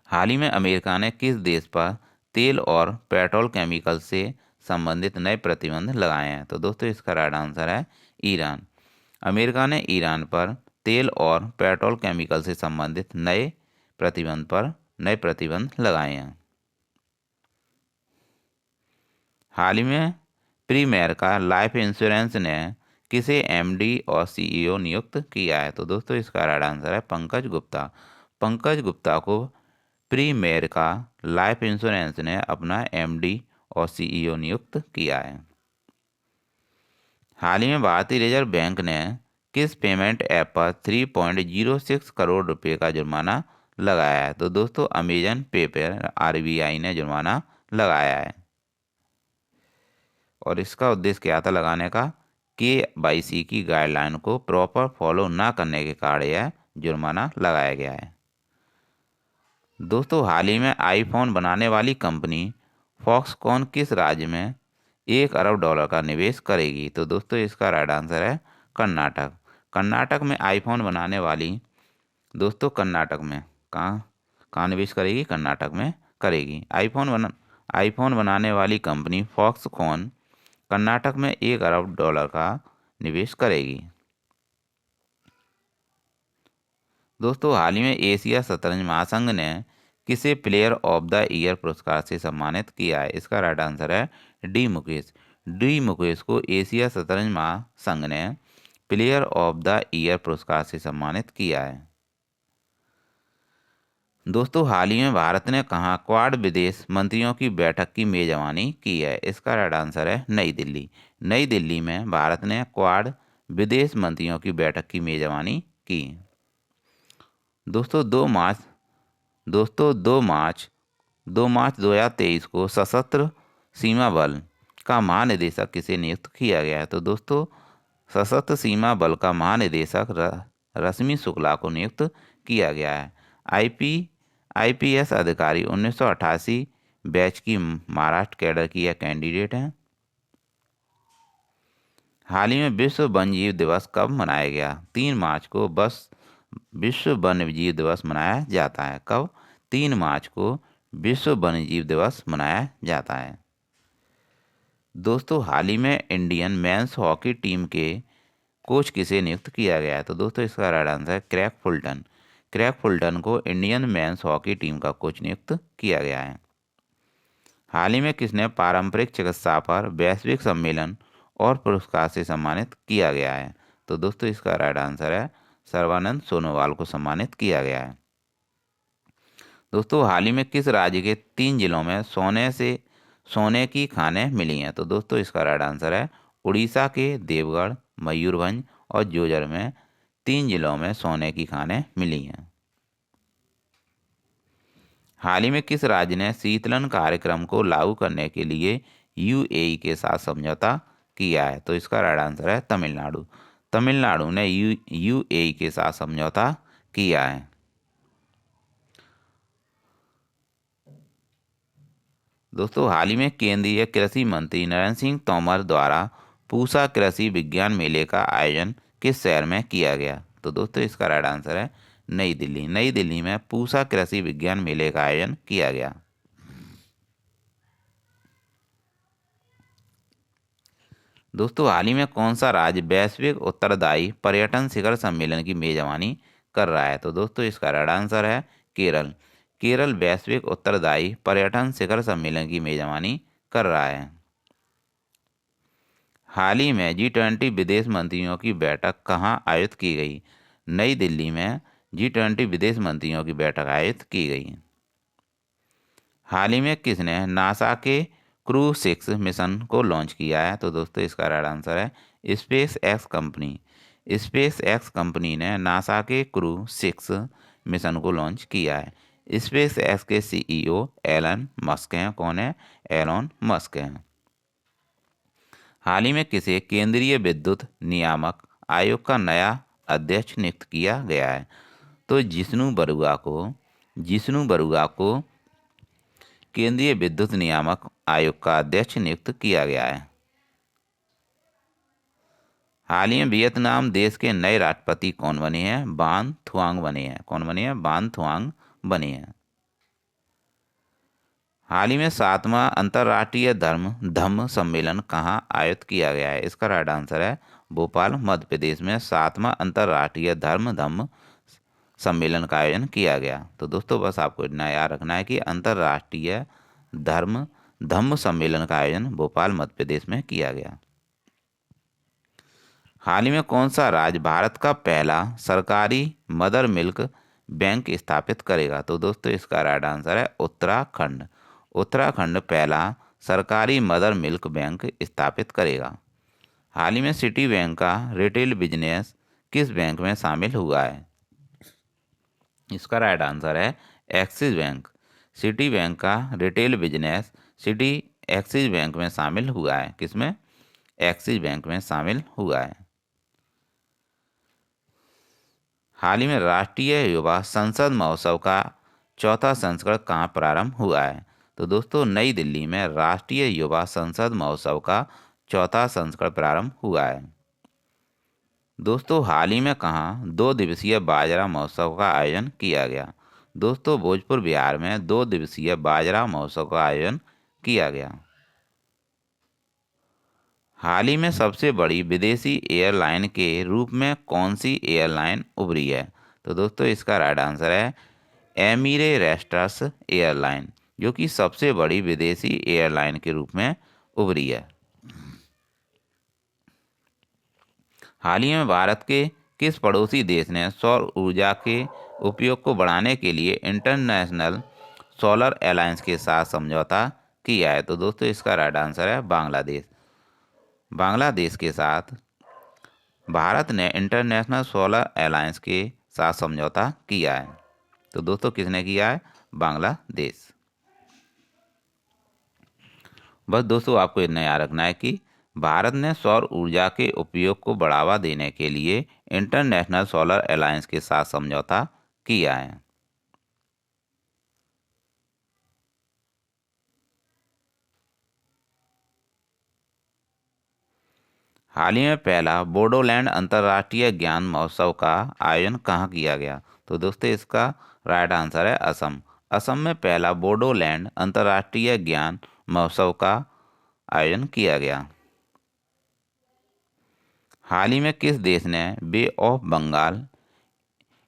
हाल ही में अमेरिका ने किस देश पर तेल और पेट्रोल केमिकल से संबंधित नए प्रतिबंध लगाए हैं? तो दोस्तों इसका राइट आंसर है ईरान। अमेरिका ने ईरान पर तेल और पेट्रोल केमिकल से संबंधित नए प्रतिबंध लगाए हैं। हाल ही में प्रीमेरिका लाइफ इंश्योरेंस ने किसे एमडी और सीईओ नियुक्त किया है? तो दोस्तों इसका राइट आंसर है पंकज गुप्ता। पंकज गुप्ता को प्रीमेरिका लाइफ इंश्योरेंस ने अपना एमडी और सीईओ नियुक्त किया है। हाल ही में भारतीय रिजर्व बैंक ने किस पेमेंट ऐप पर 3.06 करोड़ रुपए का जुर्माना लगाया है? तो दोस्तों अमेजन पे पर आरबीआई ने जुर्माना लगाया है। और इसका उद्देश्य क्या था लगाने का? KYC की गाइडलाइन को प्रॉपर फॉलो ना करने के कारण यह जुर्माना लगाया गया है। दोस्तों हाल ही में आईफोन बनाने वाली कंपनी फॉक्सकॉन किस राज्य में $1 अरब का निवेश करेगी? तो दोस्तों इसका राइट आंसर है कर्नाटक। कर्नाटक में आईफोन बनाने वाली दोस्तों कर्नाटक में कहाँ निवेश करेगी? कर्नाटक में करेगी। आईफोन बनाने वाली कंपनी फॉक्सकॉन कर्नाटक में $1 अरब का निवेश करेगी। दोस्तों हाल ही में एशिया शतरंज महासंघ ने किसे प्लेयर ऑफ द ईयर पुरस्कार से सम्मानित किया है? इसका राइट आंसर है डी मुकेश। डी मुकेश को एशिया शतरंज महासंघ ने प्लेयर ऑफ द ईयर पुरस्कार से सम्मानित किया है। दोस्तों हाल ही में भारत ने कहाँ क्वाड विदेश मंत्रियों की बैठक की मेजबानी की है? इसका राइट आंसर है नई दिल्ली। नई दिल्ली में भारत ने क्वाड विदेश मंत्रियों की बैठक की मेजबानी की। दोस्तों 2 मार्च 2023 को सशस्त्र सीमा बल का महानिदेशक किसे नियुक्त किया गया है? तो दोस्तों सशस्त्र सीमा बल का महानिदेशक रश्मि शुक्ला को नियुक्त किया गया है। आईपीएस अधिकारी 1988 बैच की महाराष्ट्र कैडर की यह कैंडिडेट हैं। हाल ही में विश्व वन्यजीव दिवस कब मनाया गया? 3 मार्च को विश्व वन्यजीव दिवस मनाया जाता है। कब? 3 मार्च को विश्व वन्यजीव दिवस मनाया जाता है। दोस्तों हाल ही में इंडियन मेंस हॉकी टीम के कोच किसे नियुक्त किया गया है? तो दोस्तों इसका राइट आंसर है क्रैग फुलटन। क्रैग फुलटन को इंडियन मेंस हॉकी टीम का कोच नियुक्त किया गया है। हाल ही में किसने पारंपरिक चिकित्सा पर वैश्विक सम्मेलन और पुरस्कार से सम्मानित किया गया है? तो दोस्तों इसका राइट आंसर है सर्बानंद सोनोवाल को सम्मानित किया गया है। दोस्तों हाल ही में किस राज्य के 3 जिलों में सोने की खानें मिली हैं? तो दोस्तों इसका राइट आंसर है उड़ीसा के देवगढ़, मयूरभंज और जोजर में 3 जिलों में सोने की खानें मिली हैं। हाल ही में किस राज्य ने शीतलन कार्यक्रम को लागू करने के लिए यूएई के साथ समझौता किया है? तो इसका राइट आंसर है तमिलनाडु। तमिलनाडु ने यूएई के साथ समझौता किया है। दोस्तों हाल ही में केंद्रीय कृषि मंत्री नरेंद्र सिंह तोमर द्वारा पूसा कृषि विज्ञान मेले का आयोजन किस शहर में किया गया? तो दोस्तों इसका राइट आंसर है नई दिल्ली। नई दिल्ली में पूसा कृषि विज्ञान मेले का आयोजन किया गया। दोस्तों हाल ही में कौन सा राज्य वैश्विक उत्तरदायी पर्यटन शिखर सम्मेलन की मेजबानी कर रहा है? तो दोस्तों इसका राइट आंसर है केरल। केरल वैश्विक उत्तरदायी पर्यटन शिखर सम्मेलन की मेजबानी कर रहा है। हाल ही में G20 विदेश मंत्रियों की बैठक कहाँ आयोजित की गई? नई दिल्ली में G20 विदेश मंत्रियों की बैठक आयोजित की गई। हाल ही में किसने नासा के क्रू 6 मिशन को लॉन्च किया है? तो दोस्तों इसका राइट आंसर है space x company. Space x company ने नासा के क्रू 6 मिशन को लॉन्च किया है। स्पेस एक्स के सीईओ एलन मस्क हैं। कौन है? एलोन मस्क हैं। हाल ही में किसे केंद्रीय विद्युत नियामक आयोग का नया अध्यक्ष नियुक्त किया गया है? तो जिष्णु बरुआ को केंद्रीय विद्युत नियामक आयोग का अध्यक्ष नियुक्त किया गया है। हाल ही में वियतनाम देश के नए राष्ट्रपति कौन बने हैं? बान थुआंग बने हैं। कौन बने हैं? बान थुआंग बने हैं। हाल ही में 7वां अंतर्राष्ट्रीय धम्म सम्मेलन कहाँ आयोजित किया गया है? इसका राइट आंसर है भोपाल, मध्य प्रदेश में 7वां अंतर्राष्ट्रीय धम्म सम्मेलन का आयोजन किया गया। तो दोस्तों बस आपको इतना याद रखना है कि अंतर्राष्ट्रीय धम्म सम्मेलन का आयोजन भोपाल, मध्य प्रदेश में किया गया। हाल ही में कौन सा राज्य भारत का पहला सरकारी मदर मिल्क बैंक स्थापित करेगा? तो दोस्तों इसका राइट आंसर है उत्तराखंड। उत्तराखंड पहला सरकारी मदर मिल्क बैंक स्थापित करेगा। हाल ही में सिटी बैंक का रिटेल बिजनेस किस बैंक में शामिल हुआ है? इसका राइट आंसर है एक्सिस बैंक। सिटी बैंक का रिटेल बिजनेस एक्सिस बैंक में शामिल हुआ है। किसमें? एक्सिस बैंक में शामिल हुआ है। हाल ही में राष्ट्रीय युवा संसद महोत्सव का 4था संस्करण कहाँ प्रारंभ हुआ है? तो दोस्तों नई दिल्ली में राष्ट्रीय युवा संसद महोत्सव का 4था संस्करण प्रारंभ हुआ है। दोस्तों हाल ही में कहाँ 2 दिवसीय बाजरा महोत्सव का आयोजन किया गया? दोस्तों भोजपुर बिहार में 2 दिवसीय बाजरा महोत्सव का आयोजन किया गया। हाल ही में सबसे बड़ी विदेशी एयरलाइन के रूप में कौन सी एयरलाइन उभरी है? तो दोस्तों इसका राइट आंसर है एमिरेट्स एयरलाइन, जो कि सबसे बड़ी विदेशी एयरलाइन के रूप में उभरी है। हाल ही में भारत के किस पड़ोसी देश ने सौर ऊर्जा के उपयोग को बढ़ाने के लिए इंटरनेशनल सोलर अलायंस के साथ समझौता किया है? तो दोस्तों इसका राइट आंसर है बांग्लादेश। बांग्लादेश के साथ भारत ने इंटरनेशनल सोलर अलायंस के साथ समझौता किया है। तो दोस्तों किसने किया है? बांग्लादेश। बस दोस्तों आपको इतना याद रखना है कि भारत ने सौर ऊर्जा के उपयोग को बढ़ावा देने के लिए इंटरनेशनल सोलर अलायंस के साथ समझौता किया है। हाल ही में पहला बोडोलैंड अंतर्राष्ट्रीय ज्ञान महोत्सव का आयोजन कहाँ किया गया? तो दोस्तों इसका राइट आंसर है असम। असम में पहला बोडोलैंड अंतर्राष्ट्रीय ज्ञान महोत्सव का आयोजन किया गया। हाल ही में किस देश ने bay of Bengal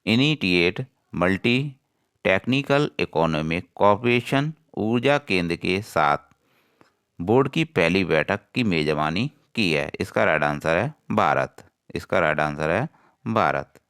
initiate multi technical economic corporation ऊर्जा केंद्र के साथ बोर्ड की पहली बैठक की मेजबानी की है? इसका राइट आंसर है भारत। इसका राइट आंसर है भारत।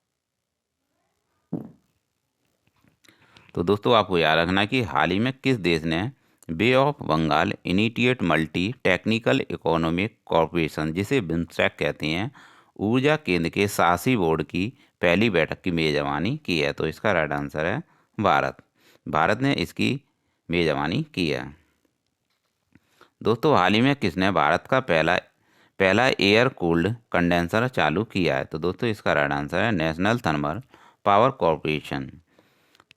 तो दोस्तों आपको याद रखना कि हाल ही में किस देश ने bay of Bengal initiate multi technical economic corporation, जिसे बिम्स्टेक कहते हैं, ऊर्जा केंद्र के शासी बोर्ड की पहली बैठक की मेजबानी की है? तो इसका राइट आंसर है भारत। भारत ने इसकी मेजबानी की है। दोस्तों हाल ही में किसने भारत का पहला पहला एयर कूल्ड कंडेंसर चालू किया है? तो दोस्तों इसका राइट आंसर है नेशनल थर्मल पावर कॉरपोरेशन।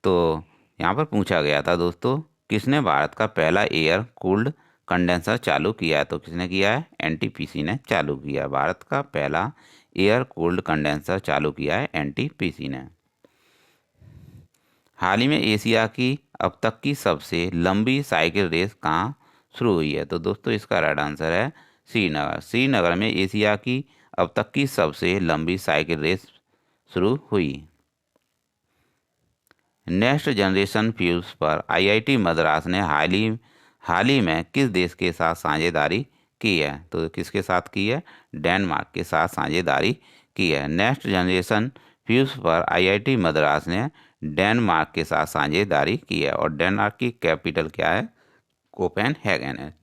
तो यहाँ पर पूछा गया था दोस्तों किसने भारत का पहला एयर कूल्ड कंडेंसर चालू किया है? तो किसने किया है? एनटीपीसी ने चालू किया है। भारत का पहला एयर कूल्ड कंडेंसर चालू किया है एनटीपीसी ने। हाल ही में एशिया की अब तक की सबसे लंबी साइकिल रेस कहाँ शुरू हुई है? तो दोस्तों इसका राइट आंसर है श्रीनगर। श्रीनगर में एशिया की अब तक की सबसे लंबी साइकिल रेस शुरू हुई। नेक्स्ट जनरेशन फ्यूल्स पर आईआईटी मद्रास ने हाल ही में किस देश के साथ साझेदारी की है? तो किसके साथ की है? डेनमार्क के साथ साझेदारी की है। नेक्स्ट जनरेशन फ्यूल्स पर आईआईटी मद्रास ने डेनमार्क के साथ साझेदारी की है और डेनमार्क की कैपिटल क्या है? कोपेनहेगन है।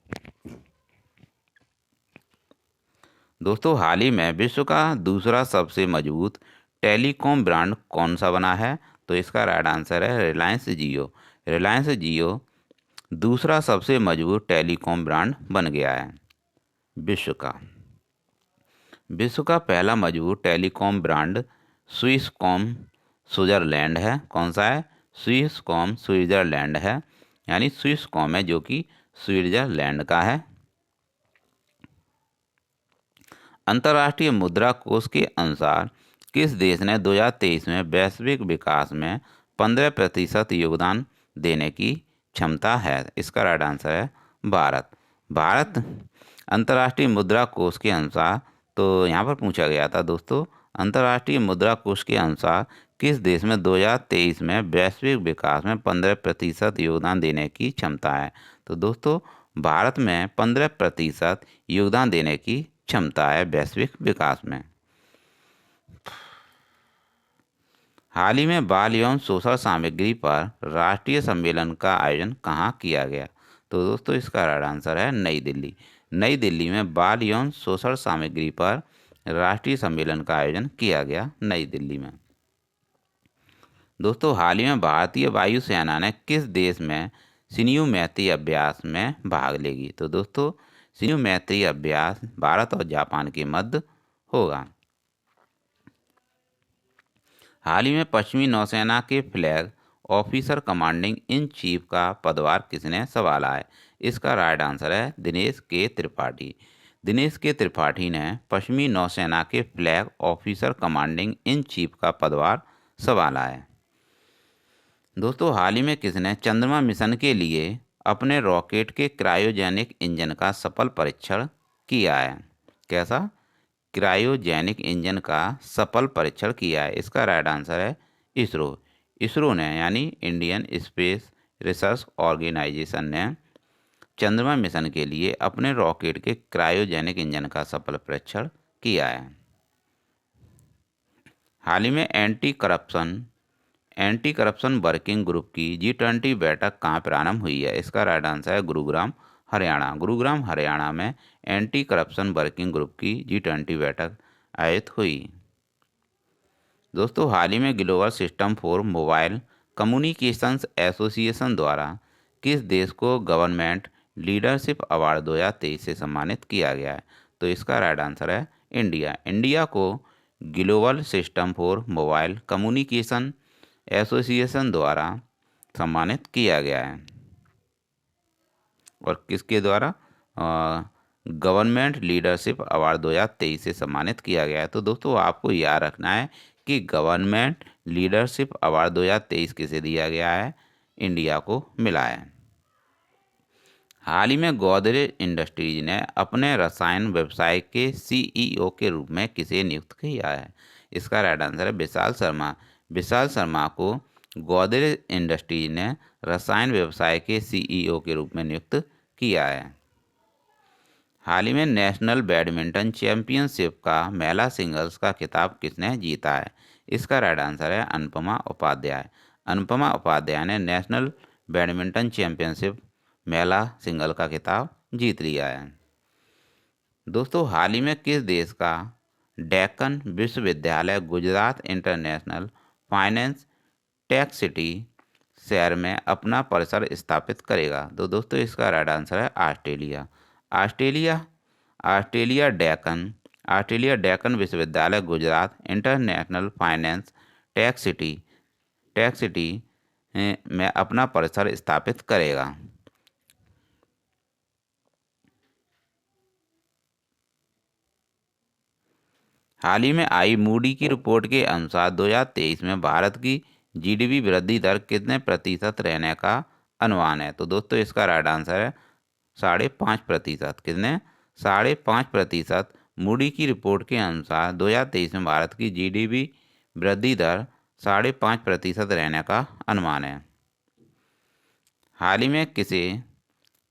दोस्तों हाल ही में विश्व का दूसरा सबसे मजबूत टेलीकॉम ब्रांड कौन सा बना है? तो इसका राइट आंसर है रिलायंस जियो। रिलायंस जियो दूसरा सबसे मजबूत टेलीकॉम ब्रांड बन गया है विश्व का। विश्व का पहला मजबूत टेलीकॉम ब्रांड स्विसकॉम स्विट्जरलैंड है। कौन सा है? स्विसकॉम स्विट्जरलैंड है, यानी स्विसकॉम है जो कि स्विट्जरलैंड का है। अंतर्राष्ट्रीय मुद्रा कोष के अनुसार किस देश ने 2023 में वैश्विक विकास में 15% योगदान देने की क्षमता है? इसका राइट आंसर है भारत। भारत अंतर्राष्ट्रीय मुद्रा कोष के अनुसार, तो यहाँ पर पूछा गया था दोस्तों अंतर्राष्ट्रीय मुद्रा कोष के अनुसार किस देश में 2023 में वैश्विक विकास में 15% योगदान देने की क्षमता है? तो दोस्तों भारत में 15% योगदान देने की क्षमता है वैश्विक विकास में। हाल ही में बाल एवं शोषण सामग्री पर राष्ट्रीय सम्मेलन का आयोजन कहाँ किया गया? तो दोस्तों इसका राइट आंसर है नई दिल्ली। नई दिल्ली में बाल एवं शोषण सामग्री पर राष्ट्रीय सम्मेलन का आयोजन किया गया नई दिल्ली में। दोस्तों हाल ही में भारतीय वायुसेना ने किस देश में सिन्यू मैत्री अभ्यास में भाग लेगी? तो दोस्तों सिन्यू मैत्री अभ्यास भारत और जापान के मध्य होगा। हाल ही में पश्चिमी नौसेना के flag officer commanding in chief का पदभार किसने संभाला है? इसका राइट आंसर है दिनेश के त्रिपाठी। दिनेश के त्रिपाठी ने पश्चिमी नौसेना के flag officer commanding in chief का पदभार संभाला है। दोस्तों हाल ही में किसने चंद्रमा मिशन के लिए अपने रॉकेट के क्रायोजेनिक इंजन का सफल परीक्षण किया है? कैसा? क्रायोजेनिक इंजन का सफल परीक्षण किया है। इसका राइट आंसर है इसरो। इसरो ने यानी इंडियन स्पेस रिसर्च ऑर्गेनाइजेशन ने चंद्रमा मिशन के लिए अपने रॉकेट के क्रायोजेनिक इंजन का सफल परीक्षण किया है। हाल ही में एंटी करप्शन वर्किंग ग्रुप की G20 बैठक कहाँ प्रारंभ हुई है? इसका राइट आंसर है गुरुग्राम हरियाणा। गुरुग्राम हरियाणा में एंटी करप्शन वर्किंग ग्रुप की G20 बैठक आयोजित हुई। दोस्तों हाल ही में global system for mobile communications association द्वारा किस देश को गवर्नमेंट लीडरशिप अवार्ड 2023 से सम्मानित किया गया है? तो इसका राइट आंसर है इंडिया। इंडिया को global system for mobile communication association द्वारा सम्मानित किया गया है। और किसके द्वारा? गवर्नमेंट लीडरशिप अवार्ड 2023 से सम्मानित किया गया है। तो दोस्तों आपको याद रखना है कि गवर्नमेंट लीडरशिप अवार्ड 2023 किसे दिया गया है? इंडिया को मिला है। हाल ही में गोदरेज इंडस्ट्रीज ने अपने रसायन व्यवसाय के सीईओ के रूप में किसे नियुक्त किया है? इसका राइट आंसर है विशाल शर्मा। विशाल शर्मा को गोदरेज इंडस्ट्रीज ने रसायन व्यवसाय के सीईओ के रूप में नियुक्त किया है। हाल ही में नेशनल बैडमिंटन चैंपियनशिप का महिला सिंगल्स का खिताब किसने जीता है? इसका राइट आंसर है अनुपमा उपाध्याय। अनुपमा उपाध्याय ने नेशनल बैडमिंटन चैंपियनशिप महिला सिंगल का खिताब जीत लिया है। दोस्तों हाल ही में किस देश का डेक्कन विश्वविद्यालय Gujarat international finance tech city शहर में अपना परिसर स्थापित करेगा? तो दोस्तों इसका राइट आंसर है ऑस्ट्रेलिया। ऑस्ट्रेलिया ऑस्ट्रेलिया डेक्कन विश्वविद्यालय Gujarat international finance tech city में अपना परिसर स्थापित करेगा। हाल ही में आई मूडी की रिपोर्ट के अनुसार 2023 में भारत की जीडीपी वृद्धि दर कितने प्रतिशत रहने का अनुमान है? तो दोस्तों इसका राइट आंसर है 5.5%। कितने? 5.5%। मूडी की रिपोर्ट के अनुसार 2023 में भारत की जीडीपी वृद्धि दर 5.5% रहने का अनुमान है। हाल ही में किसे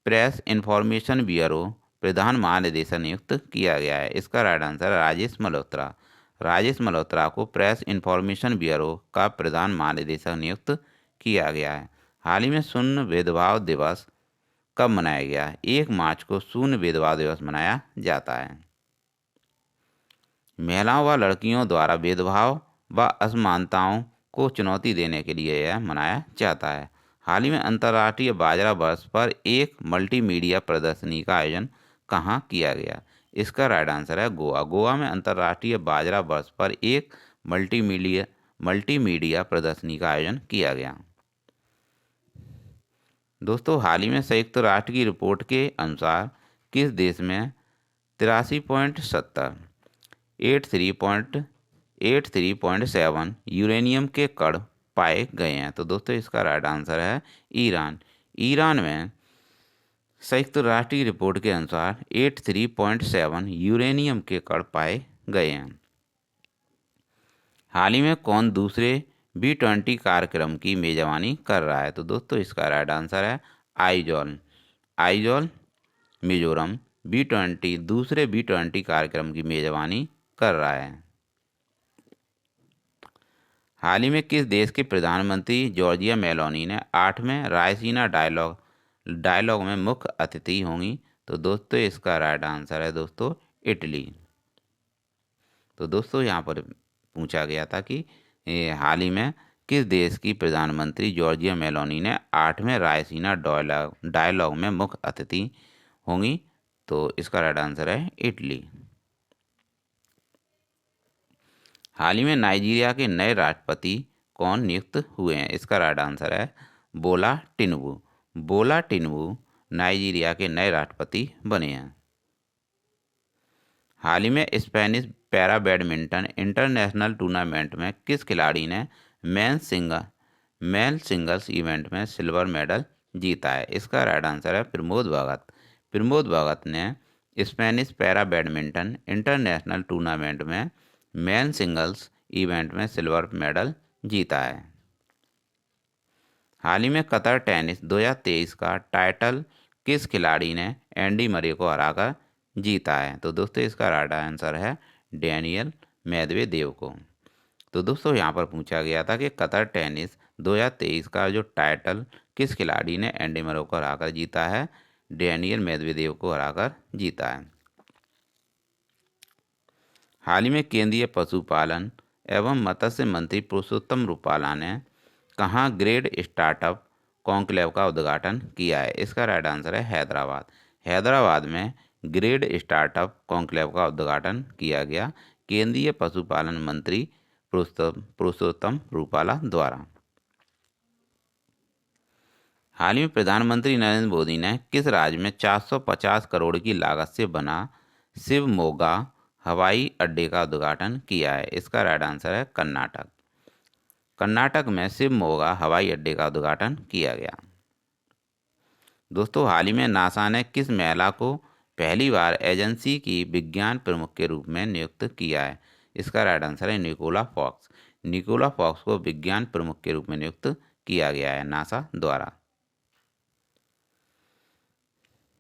प्रेस इंफॉर्मेशन ब्यूरो प्रधान महानिदेशक नियुक्त किया गया है? इसका राइट आंसर है राजेश मल्होत्रा। राजेश मल्होत्रा को प्रेस इंफॉर्मेशन ब्यूरो का प्रधान महानिदेशक नियुक्त किया गया है। हाल ही में शून्य भेदभाव दिवस कब मनाया गया है? 1 मार्च को शून्य भेदभाव दिवस मनाया जाता है। महिलाओं व लड़कियों द्वारा भेदभाव व असमानताओं को चुनौती देने के लिए यह मनाया जाता है। हाल ही में अंतर्राष्ट्रीय बाजरा वर्ष पर एक मल्टीमीडिया प्रदर्शनी का आयोजन कहाँ किया गया? इसका राइट आंसर है गोवा। गोवा में अंतर्राष्ट्रीय बाजरा वर्ष पर एक मल्टीमीडिया प्रदर्शनी का आयोजन किया गया। दोस्तों हाल ही में संयुक्त राष्ट्र की रिपोर्ट के अनुसार किस देश में 83.7 यूरेनियम के कण पाए गए हैं? तो दोस्तों इसका राइट आंसर है ईरान। ईरान में संयुक्त राष्ट्र की रिपोर्ट के अनुसार 83.7 यूरेनियम के कण पाए गए हैं। हाल ही में कौन दूसरे B20 कार्यक्रम की मेजबानी कर रहा है? तो दोस्तों इसका राइट आंसर है आइजॉल मिजोरम दूसरे B20 कार्यक्रम की मेजबानी कर रहा है। हाल ही में किस देश के प्रधानमंत्री जॉर्जिया मेलोनी ने 8वें रायसीना डायलॉग में मुख्य अतिथि होंगी? तो दोस्तों इसका राइट आंसर है दोस्तों इटली। तो दोस्तों यहाँ पर पूछा गया था कि हाल ही में किस देश की प्रधानमंत्री जॉर्जिया मेलोनी ने 8वें रायसीना डायलॉग में मुख्य अतिथि होंगी? तो इसका राइट आंसर है इटली। हाल ही में नाइजीरिया के नए राष्ट्रपति कौन नियुक्त हुए हैं? इसका राइट आंसर है बोला टिनुबू नाइजीरिया के नए राष्ट्रपति बने हैं। हाल ही में Spanish para badminton international tournament में किस खिलाड़ी ने मेन सिंगल्स इवेंट में सिल्वर मेडल जीता है? इसका राइट आंसर है प्रमोद भगत। प्रमोद भगत ने Spanish para badminton international tournament में मेन सिंगल्स इवेंट में सिल्वर मेडल जीता है। हाल ही में कतर टेनिस 2023 का टाइटल किस खिलाड़ी ने एंडी मरे को हराकर जीता है? तो दोस्तों इसका राइट आंसर है डेनियल मेदवेदेव को। तो दोस्तों यहाँ पर पूछा गया था कि कतर टेनिस 2023 का जो टाइटल किस खिलाड़ी ने एंडी मरे को हराकर जीता है? डेनियल मेदवेदेव को हराकर जीता है। हाल ही में केंद्रीय पशुपालन एवं मत्स्य मंत्री पुरुषोत्तम रूपाला ने कहाँ ग्रेड स्टार्टअप कॉन्क्लेव का उद्घाटन किया है? इसका राइट आंसर है हैदराबाद। हैदराबाद में ग्रेड स्टार्टअप कॉन्क्लेव का उद्घाटन किया गया केंद्रीय पशुपालन मंत्री पुरुषोत्तम रूपाला द्वारा। हाल ही में प्रधानमंत्री नरेंद्र मोदी ने किस राज्य में 450 करोड़ की लागत से बना शिवमोगा हवाई अड्डे का उद्घाटन किया है? इसका राइट आंसर है कर्नाटक। कर्नाटक में शिवमोगा हवाई अड्डे का उद्घाटन किया गया। दोस्तों, हाल ही में नासा ने किस महिला को पहली बार एजेंसी की विज्ञान प्रमुख के रूप में नियुक्त किया है? इसका राइट आंसर है निकोला फॉक्स। निकोला फॉक्स को विज्ञान प्रमुख के रूप में नियुक्त किया गया है नासा द्वारा।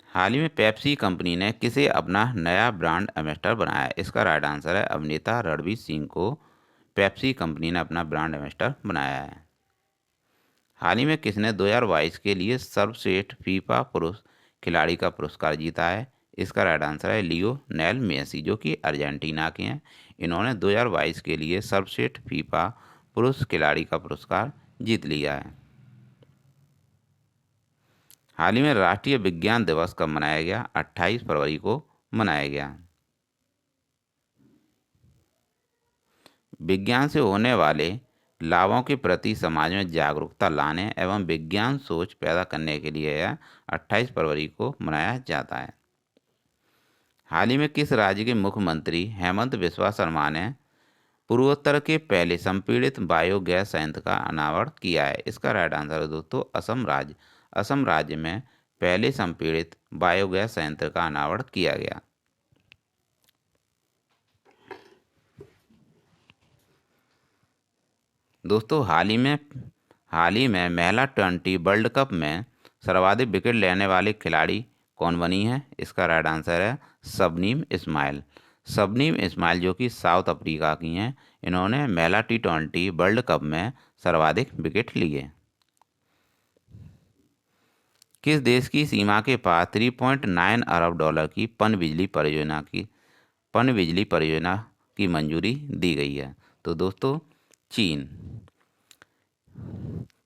हाल ही में पेप्सी कंपनी ने किसे अपना नया ब्रांड एम्बेसडर बनाया? इसका राइट आंसर है अभिनेता रणवीर सिंह को पेप्सी कंपनी ने अपना ब्रांड एम्बेसडर बनाया है। हाल ही में किसने 2022 के लिए सर्वश्रेष्ठ फीफा पुरुष खिलाड़ी का पुरस्कार जीता है? इसका राइट आंसर है लियोनेल मेसी, जो कि अर्जेंटीना के हैं। इन्होंने 2022 के लिए सर्वश्रेष्ठ फीफा पुरुष खिलाड़ी का पुरस्कार जीत लिया है। हाल ही में राष्ट्रीय विज्ञान दिवस कब मनाया गया? 28 फरवरी को मनाया गया। विज्ञान से होने वाले लाभों के प्रति समाज में जागरूकता लाने एवं विज्ञान सोच पैदा करने के लिए यह 28 फरवरी को मनाया जाता है। हाल ही में किस राज्य के मुख्यमंत्री हेमंत बिस्वा शर्मा ने पूर्वोत्तर के पहले संपीड़ित बायोगैस संयंत्र का अनावरण किया है? इसका राइट आंसर है दोस्तों असम राज्य। असम राज्य में पहले संपीड़ित बायोगैस संयंत्र का अनावरण किया गया। दोस्तों, हाल ही में महिला T20 वर्ल्ड कप में सर्वाधिक विकेट लेने वाले खिलाड़ी कौन बनी है? इसका राइट आंसर है शबनीम इस्माइल। शबनीम इस्माइल, जो कि साउथ अफ्रीका की हैं, इन्होंने महिला T20 वर्ल्ड कप में सर्वाधिक विकेट लिए। किस देश की सीमा के पास 3.9 अरब डॉलर की पनबिजली परियोजना की मंजूरी दी गई है? तो दोस्तों,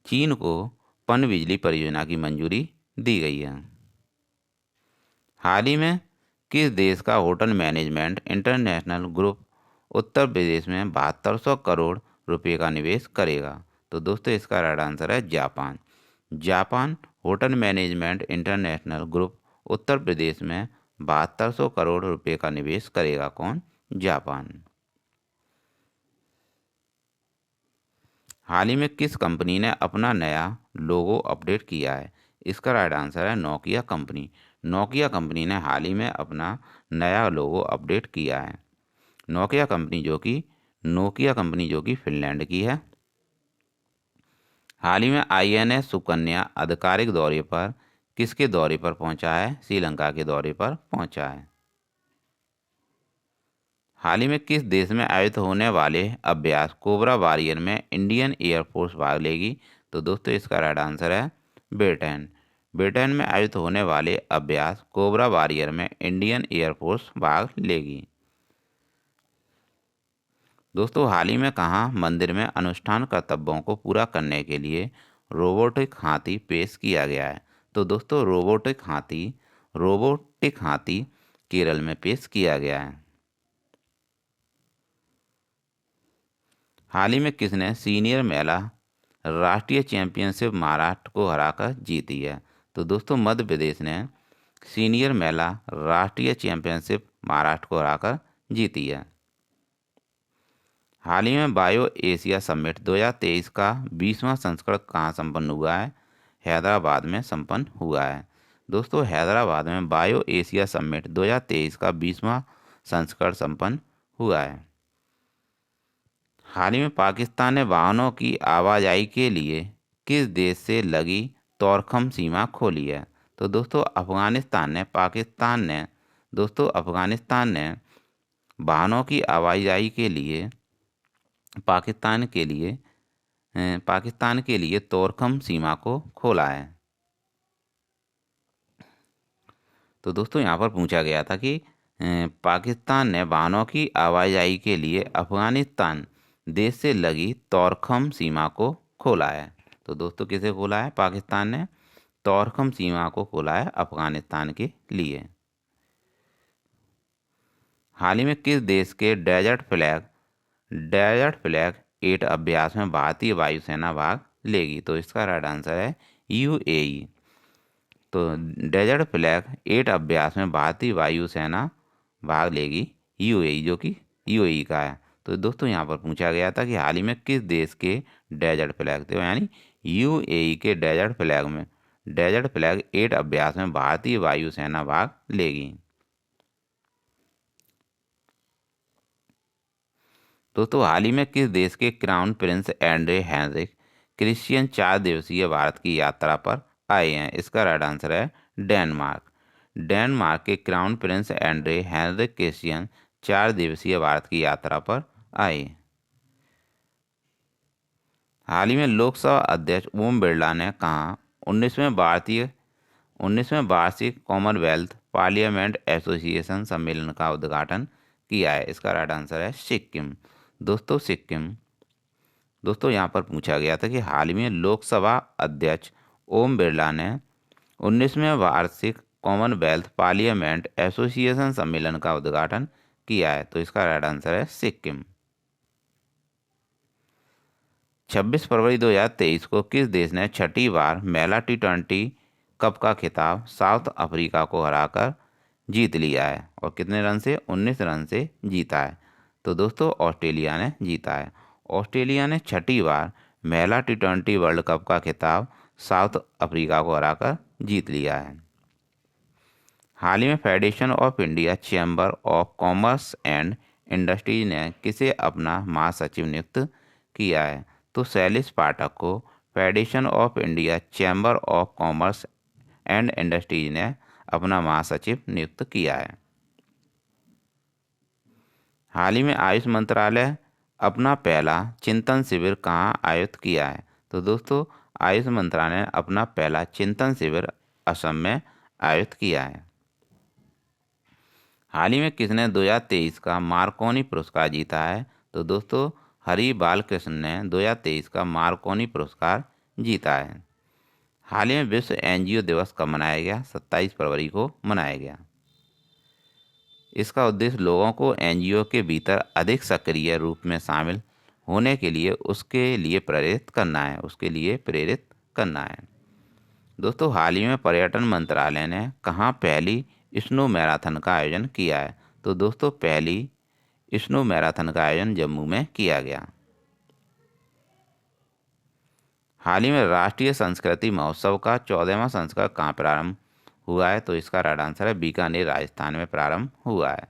चीन को पनबिजली परियोजना की मंजूरी दी गई है। हाल ही में किस देश का hotel management international group Uttar Pradesh में 7200 करोड़ रुपए का निवेश करेगा? तो दोस्तों, इसका राइट आंसर है Japan. Japan hotel management international group Uttar Pradesh में 7200 करोड़ रुपए का निवेश करेगा। कौन? जापान। हाल ही में किस कंपनी ने अपना नया लोगो अपडेट किया है? इसका राइट आंसर है नोकिया कंपनी। नोकिया कंपनी ने हाल ही में अपना नया लोगो अपडेट किया है। नोकिया कंपनी जो कि फिनलैंड की है। हाल ही में INS सुकन्या आधिकारिक दौरे पर किसके दौरे पर पहुंचा है? श्रीलंका के दौरे पर पहुंचा है। हाल ही में किस देश में आयोजित होने वाले अभ्यास कोबरा वॉरियर में इंडियन एयरफोर्स भाग लेगी? तो दोस्तों, इसका राइट आंसर है ब्रिटेन। ब्रिटेन में आयोजित होने वाले अभ्यास कोबरा वॉरियर में इंडियन एयरफोर्स भाग लेगी। दोस्तों, हाल ही में कहाँ मंदिर में अनुष्ठान कर्तव्यों को पूरा करने के लिए रोबोटिक हाथी पेश किया गया है? तो दोस्तों, रोबोटिक हाथी केरल में पेश किया गया है। हाल ही में किसने सीनियर महिला राष्ट्रीय चैंपियनशिप महाराष्ट्र को हराकर जीती है? तो दोस्तों, मध्य प्रदेश ने सीनियर महिला राष्ट्रीय चैंपियनशिप महाराष्ट्र को हराकर जीती है। हाल ही में बायो एशिया समिट 2023 का 20वां संस्करण कहाँ संपन्न हुआ है? हैदराबाद में संपन्न हुआ है। दोस्तों, हैदराबाद में बायो एशिया समिट 2023 का 20वां संस्करण संपन्न हुआ है। हाल ही में पाकिस्तान ने वाहनों की आवाजाही के लिए किस देश से लगी तोरखम सीमा खोली है? तो दोस्तों, अफगानिस्तान ने वाहनों की आवाजाही के लिए पाकिस्तान के लिए तोरखम सीमा को खोला है। तो दोस्तों, यहाँ पर पूछा गया था कि पाकिस्तान ने वाहनों की आवाजाही के लिए अफगानिस्तान देश से लगी तोरखम सीमा को खोला है। तो दोस्तों किसे खोला है? पाकिस्तान ने तोरखम सीमा को खोला है अफगानिस्तान के लिए। हाल ही में किस देश के डेजर्ट फ्लैग 8 अभ्यास में भारतीय वायुसेना भाग लेगी? तो इसका राइट आंसर है यूएई। तो डेजर्ट फ्लैग 8 अभ्यास में भारतीय वायुसेना भाग लेगी यूएई, जो कि यूएई का है। तो दोस्तों यहाँ पर पूछा गया था कि हाल ही में किस देश के डेजर्ट फ्लैग थे, यानी यूएई के डेजर्ट फ्लैग 8 अभ्यास में भारतीय वायुसेना भाग लेगी। दोस्तों हाल ही में किस देश के crown prince Andre Henrik Christian 4 दिवसीय भारत की यात्रा पर आए हैं? इसका राइट आंसर है डेनमार्क। डेनमार्क के crown prince Andre Henrik Christian 4 दिवसीय भारत की यात्रा पर आए। हाल ही में लोकसभा अध्यक्ष ओम बिरला ने कहा 19वें वार्षिक कॉमनवेल्थ पार्लियामेंट एसोसिएशन सम्मेलन का उद्घाटन किया है? इसका राइट आंसर है सिक्किम। दोस्तों सिक्किम। दोस्तों यहाँ पर पूछा गया था कि हाल ही में लोकसभा अध्यक्ष ओम बिरला ने 19वें वार्षिक कॉमनवेल्थ पार्लियामेंट एसोसिएशन सम्मेलन का उद्घाटन किया है। तो इसका राइट आंसर है सिक्किम। 26 फरवरी 2023 को किस देश ने छठी बार महिला T20 कप का खिताब साउथ अफ्रीका को हराकर जीत लिया है? और कितने रन से? 19 रन से जीता है। तो दोस्तों ऑस्ट्रेलिया ने जीता है। ऑस्ट्रेलिया ने छठी बार महिला T20 वर्ल्ड कप का खिताब साउथ अफ्रीका को हराकर जीत लिया है। हाल ही में federation of India chamber of commerce and industries ने किसे अपना महासचिव नियुक्त किया है? तो शैलेश पाठक को federation of India chamber of commerce and industries ने अपना महासचिव नियुक्त किया है। हाल ही में आयुष मंत्रालय अपना पहला चिंतन शिविर कहाँ आयोजित किया है? तो दोस्तों आयुष मंत्रालय ने अपना पहला चिंतन शिविर असम में आयोजित किया है। हाल ही में किसने 2023 का मार्कोनी पुरस्कार जीता है? तो दोस्तों हरि बालकृष्ण ने 2023 का मार्कोनी पुरस्कार जीता है। हाल ही में विश्व एनजीओ दिवस कब मनाया गया? 27 फरवरी को मनाया गया। इसका उद्देश्य लोगों को एनजीओ के भीतर अधिक सक्रिय रूप में शामिल होने के लिए प्रेरित करना है। दोस्तों हाल ही में पर्यटन मंत्रालय ने कहाँ पहली स्नो मैराथन का आयोजन किया है? तो दोस्तों पहली स्नो मैराथन का आयोजन जम्मू में किया गया। हाल ही में राष्ट्रीय संस्कृति महोत्सव का 14वां संस्करण कहाँ प्रारंभ हुआ है? तो इसका राइट आंसर है बीकानेर राजस्थान में प्रारंभ हुआ है।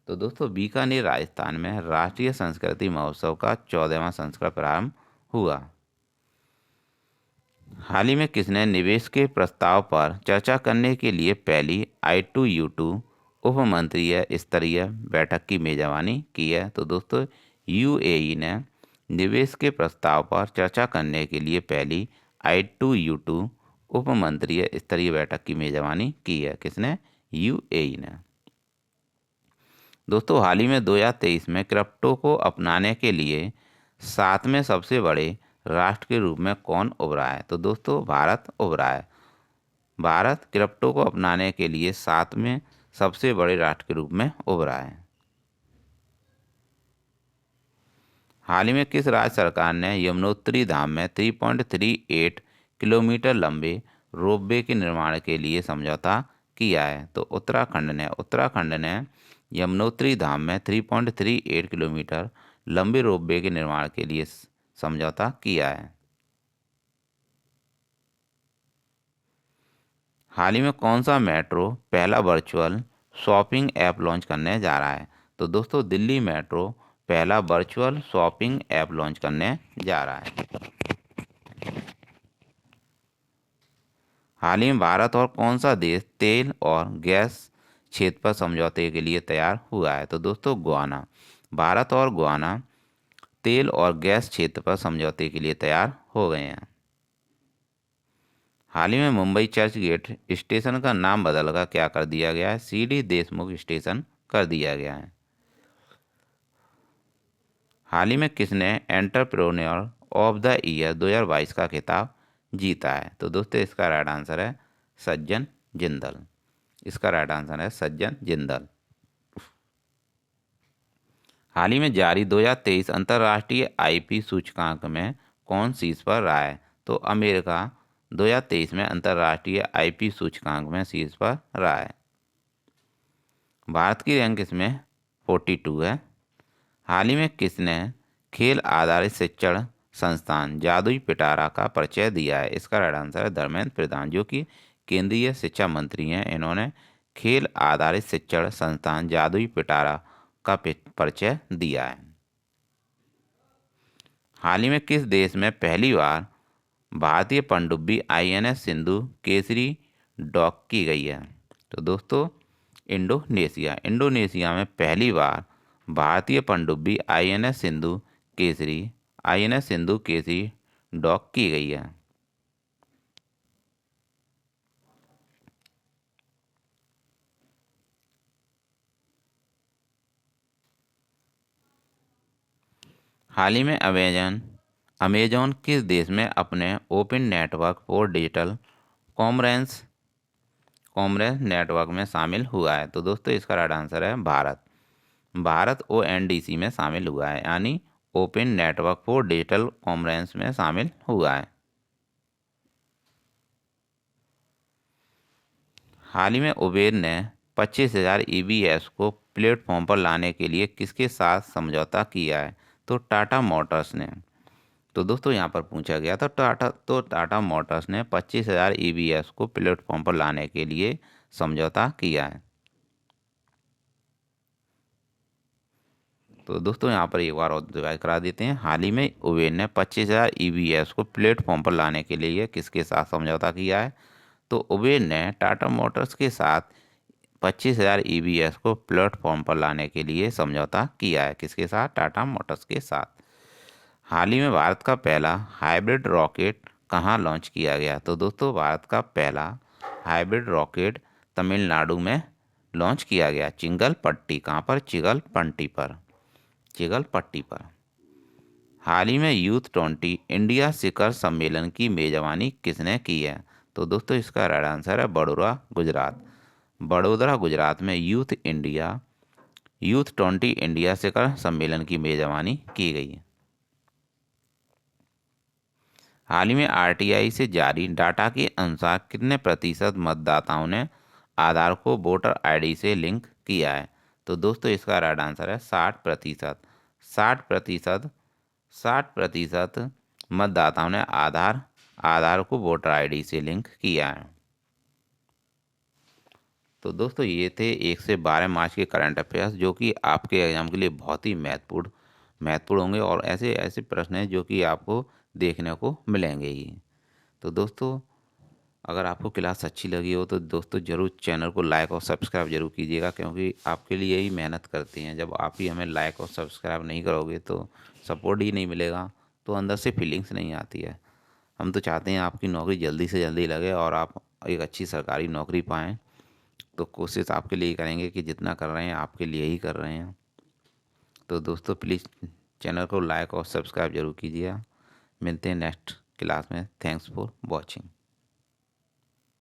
तो दोस्तों बीकानेर राजस्थान में राष्ट्रीय संस्कृति महोत्सव का 14वां संस्करण प्रारंभ हुआ। हाल ही में किसने निवेश के प्रस्ताव पर चर्चा करने के लिए पहली I2U2 उप मंत्रीय स्तरीय बैठक की मेजबानी की है? तो दोस्तों यूएई ने निवेश के प्रस्ताव पर चर्चा करने के लिए पहली I2U2 उप मंत्रीय स्तरीय बैठक की मेजबानी की है। किसने? यूएई ने। दोस्तों हाल ही में 2023 में क्रिप्टो को अपनाने के लिए 7वें सबसे बड़े राष्ट्र के रूप में कौन उभरा है? तो दोस्तों भारत उभरा है। भारत क्रिप्टो को अपनाने के लिए 7वें सबसे बड़े राष्ट्र के रूप में उभरा है। हाल ही में किस राज्य सरकार ने यमुनोत्री धाम में 3.38 किलोमीटर लंबे रोपवे के निर्माण के लिए समझौता किया है? तो उत्तराखंड ने यमुनोत्री धाम में 3.38 किलोमीटर लंबे रोपवे के निर्माण के लिए समझौता किया है। हाल ही में कौन सा मेट्रो पहला वर्चुअल शॉपिंग ऐप लॉन्च करने जा रहा है? तो दोस्तों दिल्ली मेट्रो पहला वर्चुअल शॉपिंग ऐप लॉन्च करने जा रहा है। हाल ही में भारत और कौन सा देश तेल और गैस क्षेत्र पर समझौते के लिए तैयार हुआ है? तो दोस्तों गुआना। भारत और गुआना तेल और गैस क्षेत्र पर समझौते के लिए तैयार हो गए हैं। हाल ही में मुंबई चर्च गेट स्टेशन का नाम बदलकर क्या कर दिया गया है? सीडी देशमुख स्टेशन कर दिया गया है। हाल ही में किसने एंटरप्रेन्योर ऑफ द ईयर 2022 का खिताब जीता है? तो दोस्तों इसका राइट आंसर है सज्जन जिंदल। इसका राइट आंसर है सज्जन जिंदल। हाल ही में जारी 2023 अंतर्राष्ट्रीय आईपी सूचकांक में कौन शीर्ष पर रहा है? तो अमेरिका 2023 में अंतर्राष्ट्रीय आईपी सूचकांक में शीर्ष पर रहा है। भारत की रैंक इसमें 42 है। हाल ही में किसने खेल आधारित शिक्षण संस्थान जादुई पिटारा का परिचय दिया है? इसका राइट आंसर है धर्मेंद्र प्रधान, जो कि केंद्रीय शिक्षा मंत्री हैं। इन्होंने खेल आधारित शिक्षण संस्थान जादुई पिटारा का परिचय दिया है। हाल ही में किस देश में पहली बार भारतीय पनडुब्बी आईएनएस सिंधु केसरी डॉक की गई है? तो दोस्तों इंडोनेशिया। इंडोनेशिया में पहली बार भारतीय पनडुब्बी आईएनएस सिंधु केसरी डॉक की गई है। हाल ही में अमेजॉन किस देश में अपने open network for digital commerce network में शामिल हुआ है? तो दोस्तों इसका राइट आंसर है भारत। भारत ओएनडीसी में शामिल हुआ है, यानी open network for digital commerce में शामिल हुआ है। हाल ही में उबेर ने 25,000 ईवीएस को प्लेटफॉर्म पर लाने के लिए किसके साथ समझौता किया है? तो टाटा मोटर्स ने। तो दोस्तों यहाँ पर पूछा गया था टाटा मोटर्स ने 25,000 ईवीएस को प्लेटफॉर्म पर लाने के लिए समझौता किया है। तो दोस्तों यहाँ पर एक बार और रिवाइज करा देते हैं। हाल ही में उबेर ने 25,000 ईवीएस को प्लेटफॉर्म पर लाने के लिए किसके साथ समझौता किया है? तो उबेर ने टाटा मोटर्स के साथ 25,000 ईवीएस को प्लेटफॉर्म पर लाने के लिए समझौता किया है। किसके साथ? टाटा मोटर्स के साथ। हाल ही में भारत का पहला हाइब्रिड रॉकेट कहाँ लॉन्च किया गया? तो दोस्तों भारत का पहला हाइब्रिड रॉकेट तमिलनाडु में लॉन्च किया गया, चिंगलपट्टी। कहाँ पर? चिंगलपट्टी पर। हाल ही में यूथ 20 इंडिया शिखर सम्मेलन की मेजबानी किसने की है? तो दोस्तों इसका राइट आंसर है बड़ोदरा गुजरात में यूथ 20 इंडिया शिखर सम्मेलन की मेजबानी की गई है। हाल ही में आरटीआई से जारी डाटा के अनुसार कितने प्रतिशत मतदाताओं ने आधार को वोटर आईडी से लिंक किया है? तो दोस्तों इसका राइट आंसर है 60%। 60% मतदाताओं ने आधार को वोटर आईडी से लिंक किया है। तो दोस्तों ये थे 1 से 12 मार्च के करंट अफेयर्स, जो कि आपके एग्जाम के लिए बहुत ही महत्वपूर्ण होंगे, और ऐसे ऐसे प्रश्न हैं जो कि आपको देखने को मिलेंगे ही। तो दोस्तों अगर आपको क्लास अच्छी लगी हो तो दोस्तों ज़रूर चैनल को लाइक और सब्सक्राइब जरूर कीजिएगा, क्योंकि आपके लिए ही मेहनत करते हैं। जब आप ही हमें लाइक और सब्सक्राइब नहीं करोगे तो सपोर्ट ही नहीं मिलेगा, तो अंदर से फीलिंग्स नहीं आती है। हम तो चाहते हैं आपकी नौकरी जल्दी से जल्दी लगे और आप एक अच्छी सरकारी नौकरी पाएँ। तो कोशिश आपके लिए ही करेंगे कि जितना कर रहे हैं आपके लिए ही कर रहे हैं। तो दोस्तों प्लीज़ चैनल को लाइक और सब्सक्राइब जरूर कीजिएगा। मिलते हैं नेक्स्ट क्लास में। Thanks for watching.